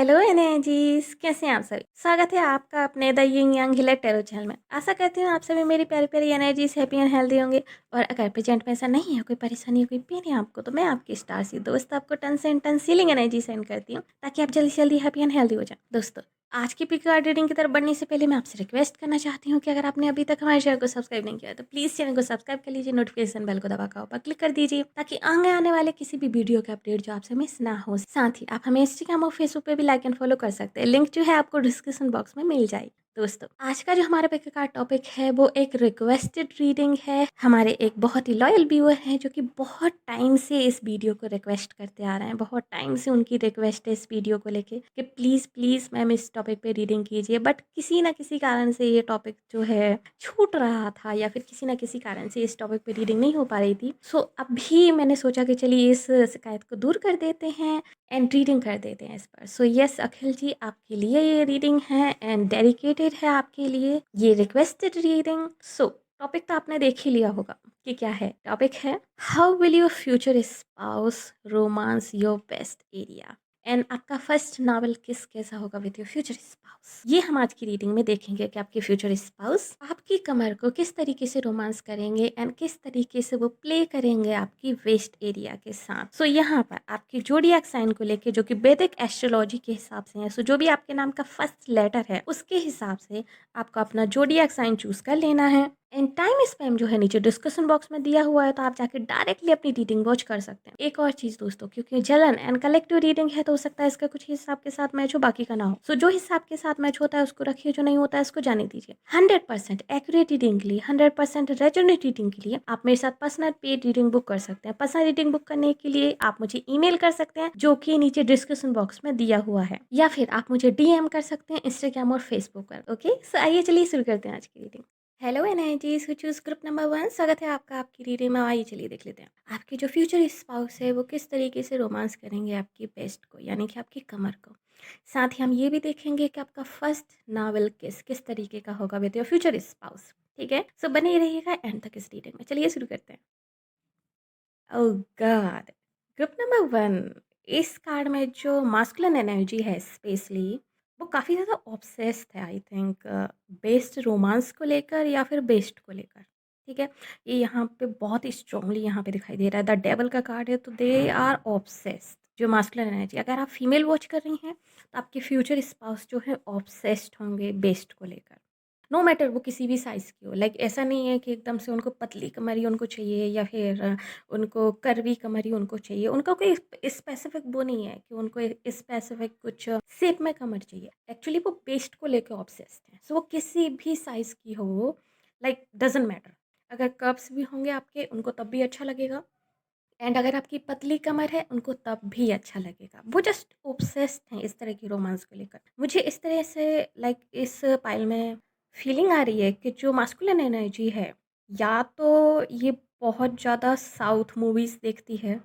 Hello energies, कैसे हैं आप सभी। स्वागत है आपका अपने the Ying Yang healer tarot channel में। आशा करती हूँ आप सभी मेरी प्यारी प्यारी एनर्जीज हैप्पी एंड हेल्दी होंगे। और अगर प्रेजेंट में ऐसा नहीं है, कोई परेशानी कोई पेन है आपको, तो मैं आपकी स्टार सी दोस्त आपको टन से टन सीलिंग एनर्जी सेंड करती हूँ, ताकि आप जल्दी से जल्दी हैप्पी एंड हेल्दी हो जाए। दोस्तों, आज की पिक कार्ड रीडिंग की तरफ बढ़ने से पहले मैं आपसे रिक्वेस्ट करना चाहती हूँ कि अगर आपने अभी तक हमारे चैनल को सब्सक्राइब नहीं किया तो प्लीज़ चैनल को सब्सक्राइब कर लीजिए, नोटिफिकेशन बेल को दबाकर ऊपर क्लिक कर दीजिए, ताकि आगे आने वाले किसी भी वीडियो का अपडेट जो आपसे मिस ना हो। साथ ही आप हमें इंस्टाग्राम और फेसबुक पे भी लाइक एंड फॉलो कर सकते हैं, लिंक जो है आपको डिस्क्रिप्शन बॉक्स में मिल जाएगी। दोस्तों, आज का जो हमारे पिक का टॉपिक है वो एक रिक्वेस्टेड रीडिंग है। हमारे एक बहुत ही लॉयल व्यूअर हैं जो कि बहुत टाइम से इस वीडियो को रिक्वेस्ट करते आ रहे हैं। बहुत टाइम से उनकी रिक्वेस्ट है इस वीडियो को लेके कि प्लीज़ प्लीज़ मैम इस टॉपिक पे रीडिंग कीजिए, बट किसी ना किसी कारण से ये टॉपिक जो है छूट रहा था, या फिर किसी ना किसी कारण से इस टॉपिक पे रीडिंग नहीं हो पा रही थी। सो अभी मैंने सोचा कि चलिए इस शिकायत को दूर कर देते हैं एंड रीडिंग कर देते हैं इस पर। सो यस अखिल जी, आपके लिए ये रीडिंग है एंड डेडिकेटेड है आपके लिए ये रिक्वेस्टेड रीडिंग। सो टॉपिक तो आपने देख ही लिया होगा कि क्या है। टॉपिक है, how will your future spouse romance your best area. And आपका फर्स्ट नावल किस कैसा होगा विद योर फ्यूचर स्पाउस, ये हम आज की रीडिंग में देखेंगे कि आपके फ्यूचर स्पाउस आपकी कमर को किस तरीके से रोमांस करेंगे एंड किस तरीके से वो प्ले करेंगे आपकी वेस्ट एरिया के साथ। सो यहाँ पर आपकी जोडियाक साइन को लेके, जो कि वैदिक एस्ट्रोलॉजी के हिसाब से है, सो जो भी आपके नाम का फर्स्ट लेटर है उसके हिसाब से आपको अपना जोडियाक साइन चूज कर लेना है। एंड टाइम स्पैम जो है नीचे डिस्क्रिप्शन बॉक्स में दिया हुआ है, तो आप जाके डायरेक्टली अपनी रीडिंग वॉच कर सकते हैं। एक और चीज दोस्तों, क्योंकि जलन एंड कलेक्टिव रीडिंग है तो हो सकता है इसका कुछ हिसाब के साथ मैच हो, बाकी का ना हो। सो जो हिसाब के साथ मैच होता है उसको रखिए, जो नहीं होता है उसको जाने दीजिए। 100% एक्यूरेट रीडिंग के लिए, 100% रेजोनेट रीडिंग के लिए आप मेरे साथ पर्सनल पेड रीडिंग बुक कर सकते हैं। पर्सनल रीडिंग बुक करने के लिए आप मुझे ईमेल कर सकते हैं, जो कि नीचे डिस्क्रिप्शन बॉक्स में दिया हुआ है, या फिर आप मुझे डीएम कर सकते हैं इंस्टाग्राम और फेसबुक पर। ओके, सो आइए चलिए शुरू करते हैं आज की reading. Hello energies who choose group number 1, स्वागत है आपका आपकी रीडिंग में। आइए चलिए देख लेते हैं आपके जो फ्यूचर स्पाउस है वो किस तरीके से रोमांस करेंगे आपकी बेस्ट को, यानी कि आपकी कमर को। साथ ही हम ये भी देखेंगे कि आपका फर्स्ट नावल किस तरीके का होगा विद योर फ्यूचर स्पाउस। ठीक है, सो बने ही रहिएगा एंड तक इस रीडिंग में। चलिए शुरू करते हैं। ओह गॉड, ग्रुप नंबर 1, इस कार्ड में जो मास्कुलिन एनर्जी है स्पेशली, वो काफ़ी ज़्यादा ऑब्सेस्ड है आई थिंक, बेस्ट रोमांस को लेकर या फिर बेस्ट को लेकर। ठीक है, ये यहाँ पे बहुत ही स्ट्रांगली यहाँ पे दिखाई दे रहा है। द डेवल का कार्ड है, तो दे आर ऑब्सेस्ड। जो मास्कुलिन एनर्जी, अगर आप फीमेल वॉच कर रही हैं तो आपके फ्यूचर स्पाउस जो है ऑब्सेस्ड होंगे बेस्ट को लेकर। नो मैटर वो किसी भी साइज़ की हो। लाइक ऐसा नहीं है कि एकदम से उनको पतली कमर ही उनको चाहिए, या फिर उनको कर्वी कमर ही उनको चाहिए। उनका कोई स्पेसिफिक वो नहीं है कि उनको स्पेसिफिक कुछ शेप में कमर चाहिए। एक्चुअली वो वेस्ट को लेके ऑब्सेस्ड है। सो वो किसी भी साइज़ की हो, लाइक डजेंट मैटर। अगर कर्व्स भी होंगे आपके, उनको तब भी अच्छा लगेगा। एंड अगर आपकी पतली कमर है, उनको तब भी अच्छा लगेगा। वो जस्ट ऑब्सेस्ड हैं इस तरह की रोमांस को लेकर। मुझे इस तरह से लाइक इस पाइल में फीलिंग आ रही है कि जो मास्कुलिन एनर्जी है, या तो ये बहुत ज़्यादा साउथ मूवीज़ देखती है,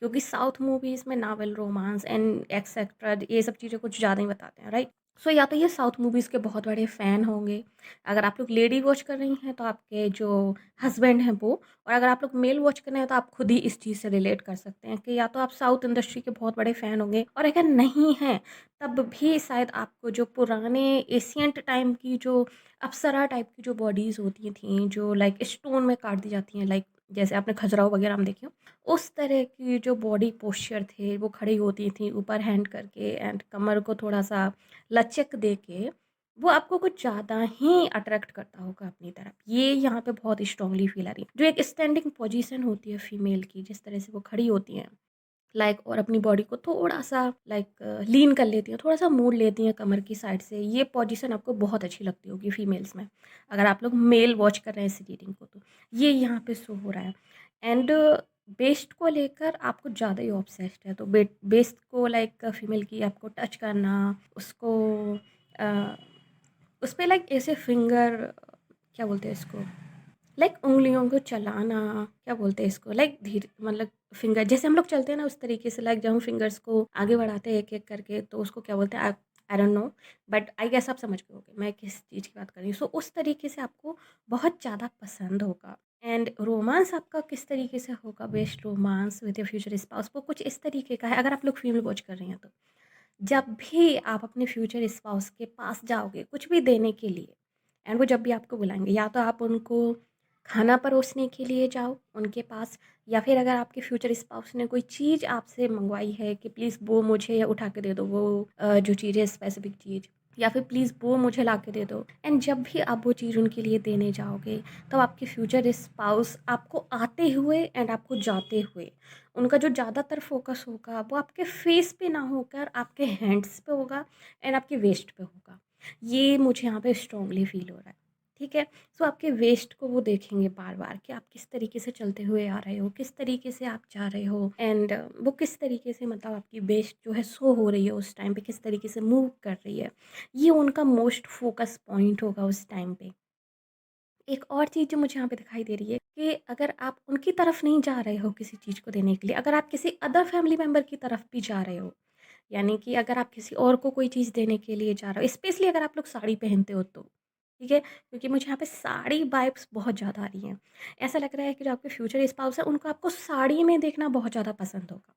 क्योंकि साउथ मूवीज़ में नावल रोमांस एंड एक्सेट्रा ये सब चीज़ें कुछ ज़्यादा ही बताते हैं, राइट। सो या तो ये साउथ मूवीज़ के बहुत बड़े फ़ैन होंगे। अगर आप लोग लेडी वॉच कर रही हैं तो आपके जो हस्बैंड हैं वो, और अगर आप लोग मेल वॉच कर रहे हैं तो आप खुद ही इस चीज़ से रिलेट कर सकते हैं कि या तो आप साउथ इंडस्ट्री के बहुत बड़े फ़ैन होंगे, और अगर नहीं हैं तब भी शायद आपको जो पुराने एशियंट टाइम की जो अप्सरा टाइप की जो बॉडीज़ होती थी, जो लाइक स्टोन में काट दी जाती हैं, लाइक जैसे आपने खजुराहो वगैरह में देखी हो, उस तरह की जो बॉडी पोस्चर थे वो खड़ी होती थी ऊपर हैंड करके एंड कमर को थोड़ा सा लचक दे के, वो आपको कुछ ज़्यादा ही अट्रैक्ट करता होगा अपनी तरफ। ये यहाँ पे बहुत स्ट्रांगली फील आ रही है। जो एक स्टैंडिंग पोजीशन होती है फीमेल की, जिस तरह से वो खड़ी होती हैं लाइक, और अपनी बॉडी को थोड़ा सा लाइक लीन कर लेती हैं, थोड़ा सा मोड़ लेती हैं कमर की साइड से, ये पोजीशन आपको बहुत अच्छी लगती होगी फीमेल्स में। अगर आप लोग मेल वॉच कर रहे हैं इस रीडिंग को, तो ये यहाँ पे शो हो रहा है। एंड बेस्ट को लेकर आपको ज़्यादा ही ऑब्सेस्ड है, तो बेस्ट को लाइक फीमेल की आपको टच करना, उसको अ, उस पे लाइक ऐसे फिंगर, क्या बोलते हैं इसको, लाइक उंगलियों को चलाना, क्या बोलते हैं इसको, लाइक धीरे, मतलब फिंगर जैसे हम लोग चलते हैं ना उस तरीके से, लाइक जब हम फिंगर्स को आगे बढ़ाते हैं एक एक करके, तो उसको क्या बोलते हैं, I don't know, but I guess आप समझ गए होगे मैं किस चीज़ की बात कर रही हूँ। सो उस तरीके से आपको बहुत ज़्यादा पसंद होगा। एंड रोमांस आपका किस तरीके से होगा, best romance with your future spouse, वो कुछ इस तरीके का है। अगर आप लोग फीमेल वॉच कर रही हैं तो जब भी आप अपने फ्यूचर स्पाउस के पास जाओगे कुछ भी देने के लिए, एंड वो जब भी आपको बुलाएँगे, या तो आप उनको खाना परोसने के लिए जाओ उनके पास, या फिर अगर आपके फ्यूचर स्पाउस ने कोई चीज़ आपसे मंगवाई है कि प्लीज़ वो मुझे उठा के दे दो, वो जो चीज़ है स्पेसिफ़िक चीज़, या फिर प्लीज़ वो मुझे ला के दे दो। एंड जब भी आप वो चीज़ उनके लिए देने जाओगे, तो आपके फ्यूचर स्पाउस आपको आते हुए एंड आपको जाते हुए, उनका जो ज़्यादातर फ़ोकस होगा वो आपके फेस पे ना होकर आपके हैंड्स पे होगा एंड आपके वेस्ट पे होगा। ये मुझे यहाँ पे स्ट्रॉन्गली फ़ील हो रहा है, ठीक है? सो आपके वेस्ट को वो देखेंगे बार-बार कि आप किस तरीके से चलते हुए आ रहे हो, किस तरीके से आप जा रहे हो, एंड वो किस तरीके से मतलब आपकी वेस्ट जो है शो हो रही है उस टाइम पे, किस तरीके से मूव कर रही है। ये उनका मोस्ट फ़ोकस पॉइंट होगा उस टाइम पे। एक और चीज़ जो मुझे यहाँ पे दिखाई दे रही है कि अगर आप उनकी तरफ नहीं जा रहे हो किसी चीज़ को देने के लिए, अगर आप किसी अदर फैमिली मेंबर की तरफ भी जा रहे हो, यानी कि अगर आप किसी और को कोई चीज़ देने के लिए जा रहे हो, स्पेशली अगर आप लोग साड़ी पहनते हो तो, ठीक है? क्योंकि मुझे यहाँ पे साड़ी वाइब्स बहुत ज़्यादा आ रही हैं। ऐसा लग रहा है कि जो आपके फ्यूचर स्पाउस है, उनको आपको साड़ी में देखना बहुत ज़्यादा पसंद होगा।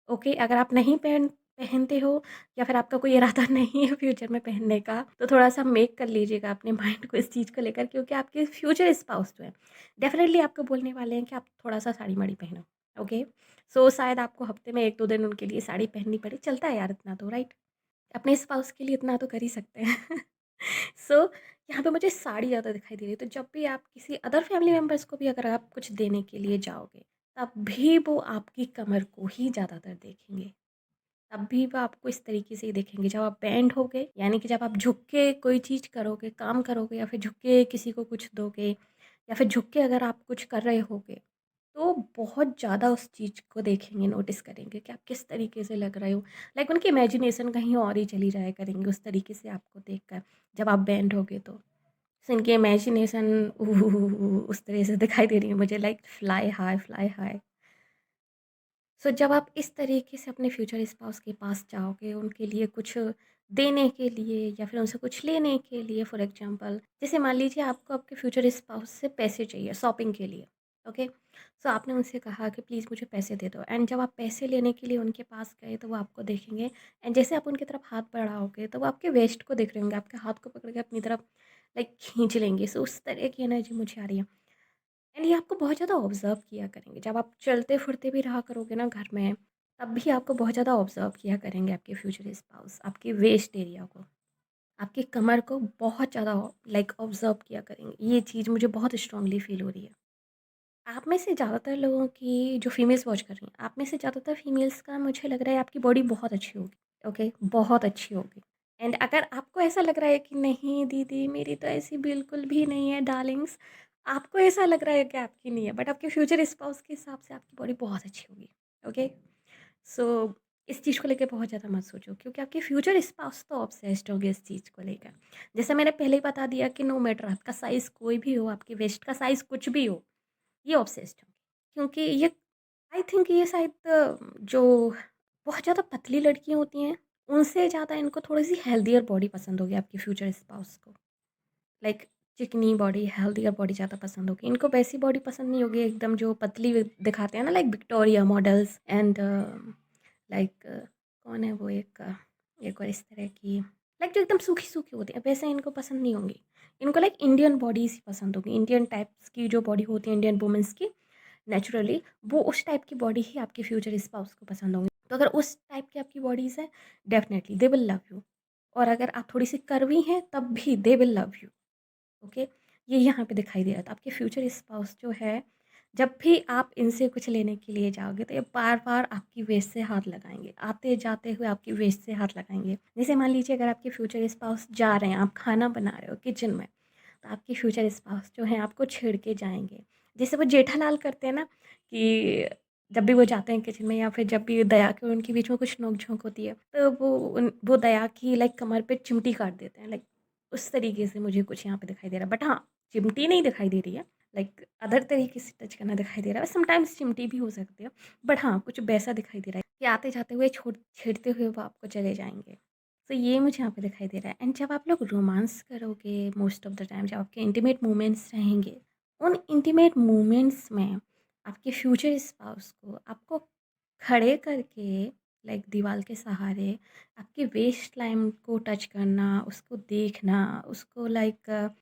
ओके, अगर आप नहीं पहनते हो, या फिर आपका कोई इरादा नहीं है फ्यूचर में पहनने का, तो थोड़ा-सा मेक कर लीजिएगा अपने माइंड को इस चीज़ को लेकर, क्योंकि आपके फ्यूचर स्पाउस जो हैं, डेफ़िनेटली आपको बोलने वाले हैं कि आप थोड़ा-सा साड़ी-वाड़ी पहनो, ओके? सो शायद आपको हफ़्ते में 1-2 दिन उनके लिए साड़ी पहननी पड़े, चलता है यार इतना तो, राइट? अपने स्पाउस के लिए इतना तो कर ही सकते हैं। सो यहाँ पे मुझे साड़ी ज़्यादा दिखाई दे रही है, तो जब भी आप किसी अदर फैमिली मेंबर्स को भी अगर आप कुछ देने के लिए जाओगे, तब भी वो आपकी कमर को ही ज़्यादातर देखेंगे। तब भी वो आपको इस तरीके से ही देखेंगे, जब आप बैंड होगे, यानी कि जब आप झुक के कोई चीज़ करोगे, काम करोगे, या फिर झुक के किसी को कुछ दोगे, या फिर झुक के अगर आप कुछ कर रहे होगे, तो बहुत ज़्यादा उस चीज़ को देखेंगे, नोटिस करेंगे कि आप किस तरीके से लग रहे हो। लाइक उनकी इमेजिनेशन कहीं और ही चली जाया करेंगे उस तरीके से आपको देखकर, जब आप बैंड होगे तो। सो इनकी इमेजिनेशन उस तरह से दिखाई दे रही है मुझे, लाइक फ्लाई हाई। सो जब आप इस तरीके से अपने फ्यूचर स्पाउस के पास जाओगे उनके लिए कुछ देने के लिए, या फिर उनसे कुछ लेने के लिए, फॉर एग्जांपल जैसे मान लीजिए आपको आपके फ्यूचर स्पाउस से पैसे चाहिए शॉपिंग के लिए, ओके? सो आपने उनसे कहा कि प्लीज़ मुझे पैसे दे दो, एंड जब आप पैसे लेने के लिए उनके पास गए तो वो आपको देखेंगे, एंड जैसे आप उनकी तरफ हाथ बढ़ाओगे तो वो आपके वेस्ट को देख रहे होंगे, आपके हाथ को पकड़ के अपनी तरफ लाइक खींच लेंगे। सो उस तरह की एनर्जी मुझे आ रही है। एंड ये आपको बहुत ज़्यादा ऑब्ज़र्व किया करेंगे। जब आप चलते-फिरते भी रहा करोगे ना घर में, तब भी आपको बहुत ज़्यादा ऑब्ज़र्व किया करेंगे आपके फ्यूचर स्पाउस, आपके वेस्ट एरिया को, आपकी कमर को बहुत ज़्यादा लाइक ऑब्ज़र्व किया करेंगे। ये चीज़ मुझे बहुत स्ट्रॉन्गली फ़ील हो रही है। आप में से ज़्यादातर लोगों की जो फीमेल्स वॉच कर रही हैं, आप में से ज़्यादातर फीमेल्स का मुझे लग रहा है आपकी बॉडी बहुत अच्छी होगी, ओके? बहुत अच्छी होगी। एंड अगर आपको ऐसा लग रहा है कि नहीं दीदी मेरी तो ऐसी बिल्कुल भी नहीं है डार्लिंग्स, आपको ऐसा लग रहा है कि आपकी नहीं है, बट आपके फ्यूचर स्पाउस के हिसाब से आपकी बॉडी बहुत अच्छी होगी, ओके? सो इस चीज़ को लेके बहुत ज़्यादा मत सोचो, क्योंकि आपके फ्यूचर स्पाउस तो ऑब्सेस्ड होंगे इस चीज़ को लेकर। जैसे मैंने पहले ही बता दिया कि नो मैटर आपका साइज़ कोई भी हो, आपके वेस्ट का साइज़ कुछ भी हो, ये ऑब्सेस्ड होंगे। क्योंकि ये आई थिंक ये शायद जो बहुत ज़्यादा पतली लड़कियाँ होती हैं, उनसे ज़्यादा इनको थोड़ी-सी हेल्दियर बॉडी पसंद होगी आपके फ्यूचर स्पाउस को। लाइक चिकनी बॉडी, हेल्दियर बॉडी ज़्यादा पसंद होगी। इनको वैसी बॉडी पसंद नहीं होगी एकदम जो पतली दिखाते हैं ना, like Victoria models, and like कौन है वो एक और इस तरह की, लाइक जो एकदम सूखी-सूखी होती है, वैसे इनको पसंद नहीं होंगी। इनको लाइक इंडियन बॉडीज़ ही पसंद होगी। इंडियन टाइप्स की जो बॉडी होती है इंडियन वुमेन्स की, नेचुरली वो उस टाइप की बॉडी ही आपके फ्यूचर स्पाउस को पसंद होंगी। तो अगर उस टाइप की आपकी बॉडीज़ है, definitely they will love you, और अगर आप थोड़ी-सी कर्वी हैं तब भी they will love you, okay? ये यहाँ पे दिखाई दे रहा था। आपके फ्यूचर स्पाउस जो है, जब भी आप इनसे कुछ लेने के लिए जाओगे तो ये बार-बार आपकी वेस्ट से हाथ लगाएँगे। आते-जाते हुए आपकी वेस्ट से हाथ लगाएँगे। जैसे मान लीजिए अगर आपके फ्यूचर स्पाउस जा रहे हैं, आप खाना बना रहे हो किचन में, तो आपके फ्यूचर स्पाउस जो हैं आपको छेड़ के जाएँगे। जैसे वो जेठालाल करते हैं ना, कि जब भी वो जाते हैं किचन में, या फिर जब भी दया के उनके बीच में कुछ नोक-झोंक होती है, तो वो दया की लाइक कमर पे चिमटी काट देते हैं। लाइक उस तरीके से मुझे कुछ यहाँ पे दिखाई दे रहा है। बट हाँ, चिमटी नहीं दिखाई दे रही है। लाइक अदर तरीके से टच करना दिखाई दे रहा है। समटाइम्स चिमटी भी हो सकती है। बट हाँ, कुछ वैसा दिखाई दे रहा है कि आते-जाते हुए छेड़ते हुए वो आपको चले जाएँगे। तो ये मुझे यहाँ पे दिखाई दे रहा है। एंड जब आप लोग रोमांस करोगे मोस्ट ऑफ द टाइम, जब आपके इंटीमेट मोमेंट्स रहेंगे, उन इंटीमेट मोमेंट्स में आपके फ्यूचर स्पाउस को आपको खड़े करके लाइक दीवार के सहारे आपकी वेस्ट लाइन को टच करना, उसको देखना, उसको लाइक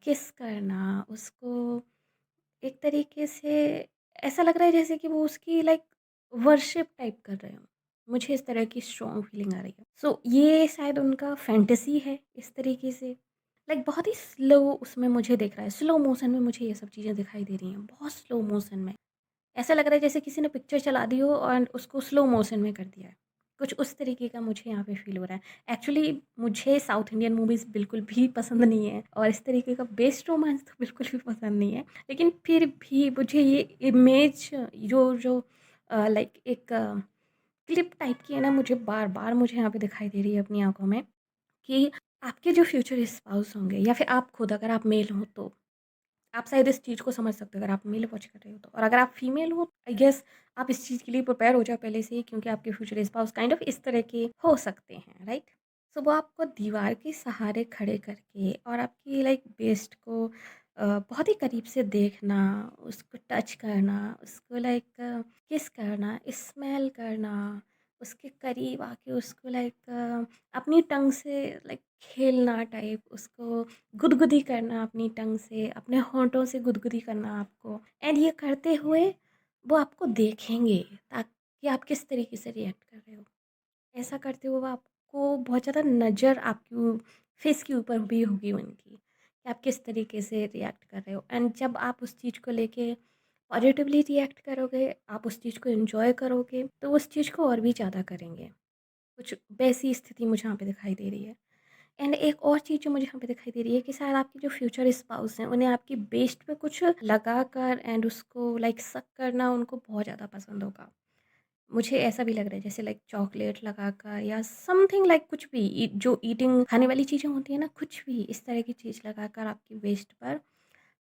किस करना, उसको एक तरीके से ऐसा लग रहा है जैसे कि वो उसकी लाइक वर्शिप टाइप कर रहे हो। मुझे इस तरह की स्ट्रॉन्ग फीलिंग आ रही है। सो ये शायद उनका फैंटेसी है इस तरीके से। लाइक बहुत ही स्लो उसमें मुझे दिख रहा है, स्लो मोशन में मुझे ये सब चीज़ें दिखाई दे रही हैं, बहुत स्लो मोशन में। ऐसा लग रहा है जैसे किसी ने पिक्चर चला दी हो और उसको स्लो मोशन में कर दिया है। कुछ उस तरीके का मुझे यहाँ पे फ़ील हो रहा है। एक्चुअली मुझे साउथ इंडियन मूवीज़ बिल्कुल भी पसंद नहीं है और इस तरीके का बेस्ट रोमांस तो बिल्कुल भी पसंद नहीं है। लेकिन फिर भी मुझे ये इमेज जो जो लाइक एक क्लिप टाइप की है ना, मुझे बार-बार मुझे यहाँ पे दिखाई दे रही है अपनी आँखों में कि आपके जो फ्यूचर स्पाउस होंगे या फिर आप खुद अगर आप मेल हो तो आप शायद इस चीज़ को समझ सकते हो अगर आप मेल वॉच कर रहे हो तो। और अगर आप फीमेल हो आई गेस आप इस चीज़ के लिए प्रिपेयर हो जाओ पहले से ही, क्योंकि आपके फ्यूचर स्पाउस काइंड ऑफ इस तरह के हो सकते हैं, राइट? सो वो आपको दीवार के सहारे खड़े करके और आपकी लाइक बेस्ट को बहुत ही करीब से देखना, उसको टच करना, उसको लाइक किस करना, स्मेल करना, उसके करीब आके उसको लाइक अपनी टंग से लाइक खेलना टाइप, उसको गुदगुदी करना अपनी टंग से, अपने होंठों से गुदगुदी करना आपको। एंड ये करते हुए वो आपको देखेंगे ताकि आप किस तरीके से रिएक्ट कर रहे हो। ऐसा करते हुए वो आपको बहुत ज़्यादा नज़र आपकी फेस के ऊपर भी होगी उनकी कि आप किस तरीके से रिएक्ट कर रहे हो। एंड जब आप उस चीज़ को लेके पॉजिटिवली रिएक्ट करोगे, आप उस चीज़ को एंजॉय करोगे, तो उस चीज़ को और भी ज़्यादा करेंगे। कुछ वैसी स्थिति मुझे यहाँ पे दिखाई दे रही है। एंड एक और चीज़ जो मुझे यहाँ पे दिखाई दे रही है कि शायद आपके जो फ्यूचर स्पाउस हैं उन्हें आपकी बेस्ट पे कुछ लगा कर एंड उसको लाइक सक करना उनको बहुत ज़्यादा पसंद होगा। मुझे ऐसा भी लग रहा है जैसे लाइक चॉकलेट लगाकर या समथिंग लाइक कुछ भी जो ईटिंग खाने वाली चीज़ें होती है ना, कुछ भी इस तरह की चीज़ लगाकर आपकी वेस्ट पर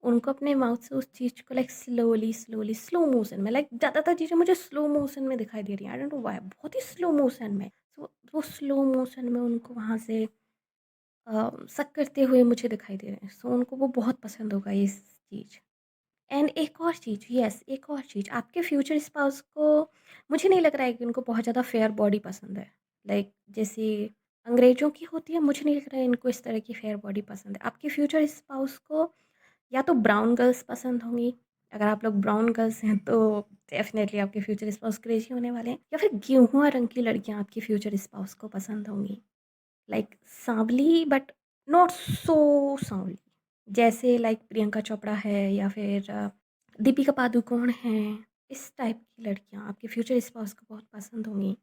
उनको अपने माउथ से उस चीज़ को like slowly slowly slow motion में, लाइक ज़्यादातर चीज़ें मुझे स्लो मोशन में दिखाई दे रही हैं। आई डोंट नो व्हाई, बहुत ही स्लो मोशन में। तो वो स्लो मोशन में उनको वहाँ से शक करते हुए मुझे दिखाई दे रहे हैं। सो उनको वो बहुत पसंद होगा ये चीज़। एंड एक और चीज़, यस, एक और चीज़, आपके फ्यूचर स्पाउस को मुझे नहीं लग रहा है कि उनको बहुत ज़्यादा फेयर बॉडी पसंद है। लाइक जैसे अंग्रेज़ों की होती है, मुझे नहीं लग रहा है इनको इस तरह की फेयर बॉडी पसंद है। आपके फ्यूचर स्पाउस को या तो ब्राउन गर्ल्स पसंद होंगी, अगर आप लोग ब्राउन गर्ल्स हैं तो डेफ़िनेटली आपके फ्यूचर स्पाउस क्रेज़ी होने वाले हैं, या फिर गेहुआ रंग की लड़कियाँ आपके फ्यूचर स्पाउस को पसंद होंगी। Like Sawli but not so सांवली, जैसे लाइक प्रियंका चोपड़ा है या फिर दीपिका पादुकोण हैं। इस टाइप की लड़कियां आपके फ्यूचर स्पाउस को बहुत पसंद होंगी,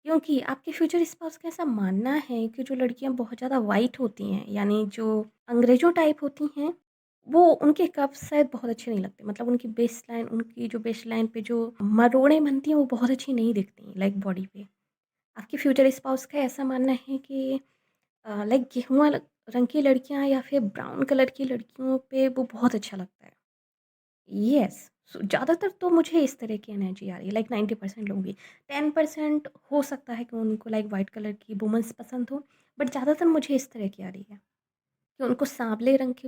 क्योंकि आपके फ्यूचर स्पाउस का ऐसा मानना है कि जो लड़कियां बहुत ज़्यादा वाइट होती हैं, यानी जो अंग्रेजों टाइप होती हैं, वो उनके कप्स शायद बहुत अच्छे नहीं लगते। मतलब उनकी बेस्ट लाइन, उनकी जो बेस्ट लाइन पे जो मरोड़ें बनती हैं वो बहुत अच्छी नहीं दिखती लाइक बॉडी पे। आपके फ्यूचर स्पाउस का ऐसा मानना है कि लाइक गेहुआ रंग की लड़कियां या फिर ब्राउन कलर की लड़कियों पे वो बहुत अच्छा लगता है। यस, सो ज़्यादातर तो मुझे इस तरह की एनर्जी आ रही है, लाइक 90% लोग भी। 10% हो सकता है कि उनको लाइक वाइट कलर की वुमेंस पसंद हो, बट ज़्यादातर मुझे इस तरह की आ रही है कि उनको सांवले रंग की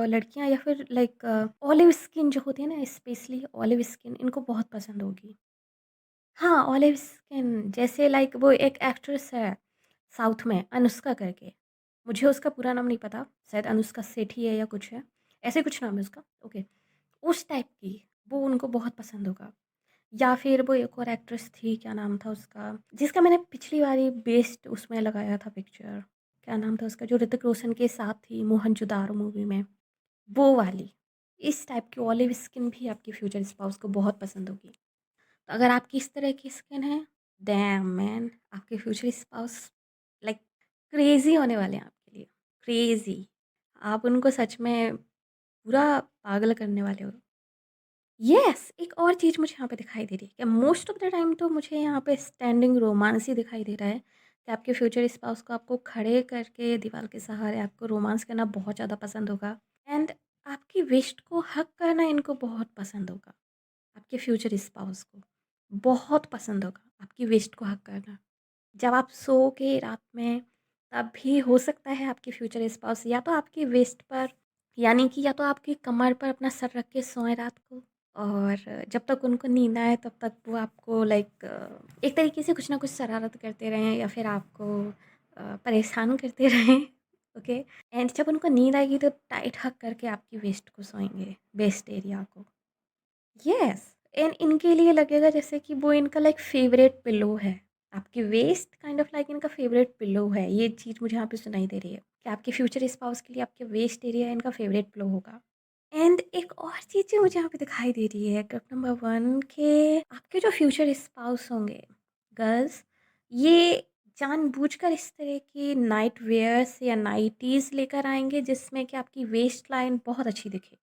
लड़कियां या फिर लाइक ऑलिव स्किन जो होती है ना, स्पेशली ऑलिव स्किन इनको बहुत पसंद होगी। हाँ, ऑलिव स्किन जैसे लाइक वो एक एक्ट्रेस है साउथ में, अनुष्का करके। मुझे उसका पूरा नाम नहीं पता, शायद अनुष्का सेठी है या कुछ है, ऐसे कुछ नाम है उसका, ओके। उस टाइप की, वो उनको बहुत पसंद होगा। या फिर वो एक और एक्ट्रेस थी, क्या नाम था उसका? जिसका मैंने पिछली बारी बेस्ट उसमें लगाया था पिक्चर, क्या नाम था उसका? जो ऋतिक रोशन के साथ थी मोहनजोदारो मूवी में, वो वाली। इस टाइप की ऑलिव स्किन भी आपके फ्यूचर स्पाउस को बहुत पसंद होगी। तो अगर आपकी इस तरह की स्किन है, डैम मैन, आपके फ्यूचर स्पाउस लाइक क्रेज़ी होने वाले हैं आपके लिए, क्रेज़ी। आप उनको सच में पूरा पागल करने वाले हो। येस! एक और चीज़ मुझे यहाँ पे दिखाई दे रही है कि मोस्ट ऑफ द टाइम तो मुझे यहाँ पे स्टैंडिंग रोमांस ही दिखाई दे रहा है कि आपके फ्यूचर स्पाउस को आपको खड़े करके दीवार के सहारे आपको रोमांस करना बहुत ज़्यादा पसंद होगा। एंड आपकी वेस्ट को हग करना इनको बहुत पसंद होगा। आपके फ्यूचर स्पाउस को बहुत पसंद होगा आपकी वेस्ट को हग करना। जब आप सो के रात में, तब भी हो सकता है आपके फ्यूचर स्पाउस या तो आपकी वेस्ट पर, यानी कि या तो आपकी कमर पर अपना सर रख के सोएं रात को, और जब तक उनको नींद आए तब तक वो आपको लाइक एक तरीके से कुछ ना कुछ शरारत करते रहें या फिर आपको परेशान करते रहें। ओके। एंड जब उनको नींद आएगी तो टाइट हक करके आपकी वेस्ट को सोएंगे, वेस्ट एरिया को। यस। एंड इनके लिए लगेगा जैसे कि वो इनका लाइक फेवरेट पिलो है। आपकी वेस्ट काइंड ऑफ लाइक इनका फेवरेट पिलो है। ये चीज़ मुझे यहाँ पे सुनाई दे रही है कि आपके फ्यूचर स्पाउस के लिए आपके वेस्ट एरिया इनका फेवरेट पिलो होगा। एंड एक और चीज़ जो मुझे यहाँ पे दिखाई दे रही है टिप नंबर 1 के आपके जो फ्यूचर स्पाउस होंगे गर्ल्स, ये जानबूझकर इस तरह की नाइट वेयर्स या नाइटीज़ लेकर आएँगे जिसमें कि आपकी वेस्ट लाइन बहुत अच्छी दिखे।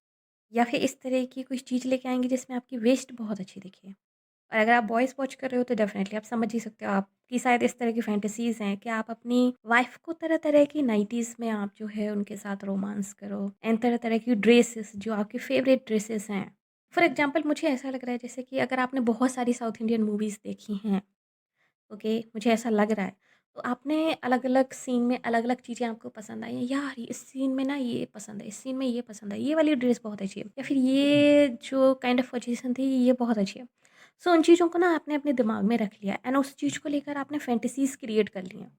या फिर इस तरह की कुछ चीज़ लेके आएँगे जिसमें आपकी वेस्ट बहुत अच्छी दिखे। और अगर आप बॉयज़ वॉच कर रहे हो तो डेफ़िनेटली आप समझ ही सकते हो आपकी शायद इस तरह की फैंटेसीज़ हैं कि आप अपनी वाइफ़ को तरह-तरह की नाइटीज़ में आप जो है उनके साथ रोमांस करो एंड तरह-तरह की ड्रेसेस जो आपकी फ़ेवरेट ड्रेसेस हैं। फॉर एग्ज़ाम्पल मुझे ऐसा लग रहा है जैसे कि अगर आपने बहुत सारी साउथ इंडियन मूवीज़ देखी हैं, ओके, मुझे ऐसा लग रहा है। तो आपने अलग-अलग सीन में अलग-अलग चीज़ें आपको पसंद आई हैं, यार इस सीन में ना ये पसंद है, इस सीन में ये पसंद है, ये वाली ड्रेस बहुत अच्छी है या फिर ये जो काइंड ऑफ पोजीशन थी ये बहुत अच्छी है। सो उन चीज़ों को ना आपने अपने दिमाग में रख लिया एंड उस चीज़ को लेकर आपने फैंटेसीज़ क्रिएट कर ली हैं।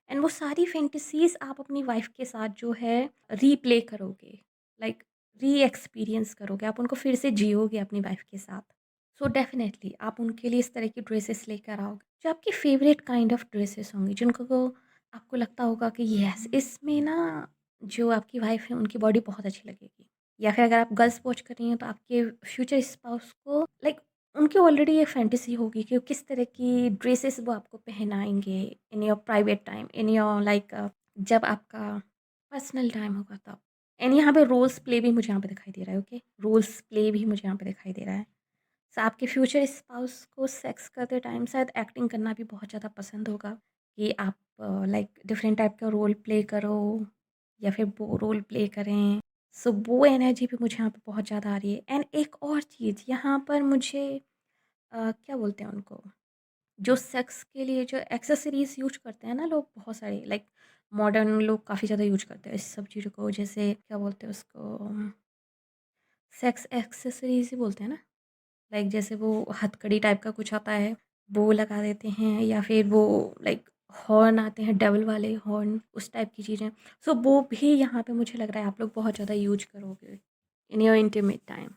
एंड वो सारी फैंटेसीज़ आप अपनी वाइफ़ के साथ जो है रीप्ले करोगे, लाइक री एक्सपीरियंस करोगे, आप उनको फिर से जियोगे अपनी वाइफ़ के साथ। सो डेफ़िनेटली आप उनके लिए इस तरह की ड्रेसेस लेकर आओगे, जो आपकी फ़ेवरेट काइंड ऑफ ड्रेसेस होंगी, जिनको को आपको लगता होगा कि येस, इसमें ना जो आपकी वाइफ़ है उनकी बॉडी बहुत अच्छी लगेगी। या फिर अगर आप गर्ल्स वॉच कर रही हैं तो आपके फ्यूचर स्पाउस को लाइक उनकी ऑलरेडी ये फैंटेसी होगी कि वो किस तरह की ड्रेसेस वो आपको पहनाएँगे in your private time, in your like जब आपका पर्सनल टाइम होगा तब। एंड यहाँ पे रोल्स प्ले भी मुझे यहाँ पे दिखाई दे रहा है, ओके? रोल्स प्ले भी मुझे यहाँ पे दिखाई दे रहा है। सो आपके फ्यूचर स्पाउस को सेक्स करते टाइम शायद एक्टिंग करना भी बहुत ज़्यादा पसंद होगा कि आप लाइक डिफरेंट टाइप का रोल प्ले करो या फिर वो रोल प्ले करें। सो वो एनर्जी भी मुझे यहाँ पे बहुत ज़्यादा आ रही है। एंड एक और चीज़ यहाँ पर मुझे क्या बोलते हैं उनको, जो सेक्स के लिए जो एक्सेसरीज़ यूज़ करते हैं ना लोग बहुत सारे लाइक मॉडर्न लोग काफ़ी ज़्यादा यूज़ करते हैं इस सब चीज़ों को, जैसे क्या बोलते हैं उसको, सेक्स एक्सेसरीज़ ही बोलते हैं ना? लाइक जैसे वो हथकड़ी टाइप का कुछ आता है, वो लगा देते हैं या फिर वो लाइक हॉर्न आते हैं डबल वाले हॉर्न, उस टाइप की चीज़ें। सो वो भी यहाँ पे मुझे लग रहा है आप लोग बहुत ज़्यादा यूज़ करोगे इन योर इंटीमेट टाइम।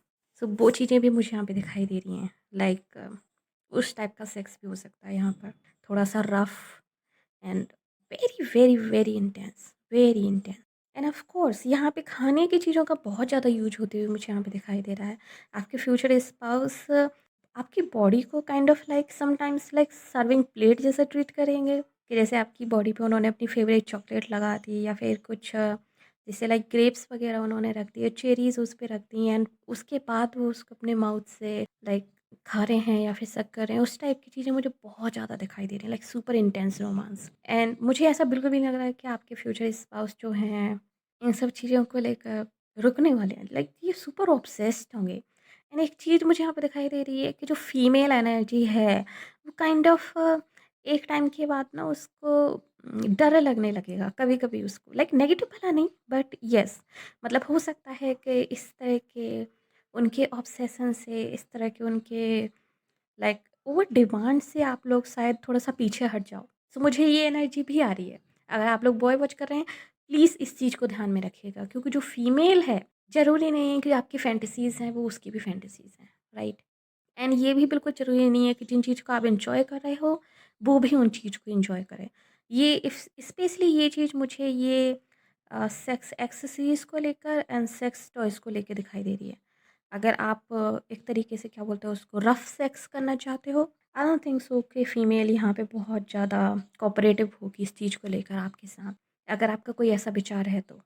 सो वो चीज़ें भी मुझे यहाँ पे दिखाई दे रही हैं, लाइक उस टाइप का सेक्स भी हो सकता है यहाँ पर, थोड़ा-सा rough and very, very, very intense, very intense. End of course यहाँ पे खाने की चीज़ों का बहुत ज़्यादा यूज़ होते हुए मुझे यहाँ पे दिखाई दे रहा है। आपके फ्यूचर स्पाउस आपकी बॉडी को kind of like sometimes like serving plate जैसा ट्रीट करेंगे कि जैसे आपकी बॉडी पे उन्होंने अपनी फेवरेट चॉकलेट लगा दी या फिर कुछ जैसे लाइक ग्रेप्स वगैरह उन्होंने रख दिए, चेरीज़ उस पे रख दी एंड उसके बाद वो उसको अपने माउथ से लाइक खा रहे हैं या फिर सक कर रहे हैं, उस टाइप की चीज़ें मुझे बहुत ज़्यादा दिखाई दे रही हैं, like super intense romance. And मुझे ऐसा बिल्कुल भी नहीं लग रहा है कि आपके फ्यूचर स्पाउस जो हैं इन सब चीज़ों को लेकर रुकने वाले हैं, लाइक ये सुपर ऑब्सेस्ड होंगे। एंड एक चीज़ मुझे यहाँ पे दिखाई दे रही है कि जो फीमेल एनर्जी है वो काइंड ऑफ एक टाइम के बाद ना उसको डर लगने लगेगा कभी कभी उसको, लाइक नेगेटिव भला नहीं बट यस, मतलब हो सकता है कि इस तरह के उनके ऑब्सेशन से, इस तरह के उनके लाइक ओवर डिमांड से आप लोग शायद थोड़ा-सा पीछे हट जाओ। सो मुझे ये एनर्जी भी आ रही है। अगर आप लोग बॉय वॉच कर रहे हैं, प्लीज़ इस चीज़ को ध्यान में रखिएगा क्योंकि जो फीमेल है, ज़रूरी नहीं है कि आपकी फैंटेसीज़ हैं, वो उसकी भी फैंटेसीज़ हैं, राइट? एंड ये भी बिल्कुल ज़रूरी नहीं है कि जिन चीज़ को आप एन्जॉय कर रहे हो, वो भी उन चीज़ को एन्जॉय करे। ये इफ स्पेशली ये चीज़ मुझे ये सेक्स एक्सेसरीज़ को लेकर एंड सेक्स टॉयज़ को लेके दिखाई दे रही है। अगर आप एक तरीके से क्या बोलते हैं उसको रफ़ सेक्स करना चाहते हो, आई डोंट थिंक सो कि फीमेल यहाँ पे बहुत ज़्यादा कोऑपरेटिव होगी इस चीज़ को लेकर आपके साथ। अगर आपका कोई ऐसा विचार है तो।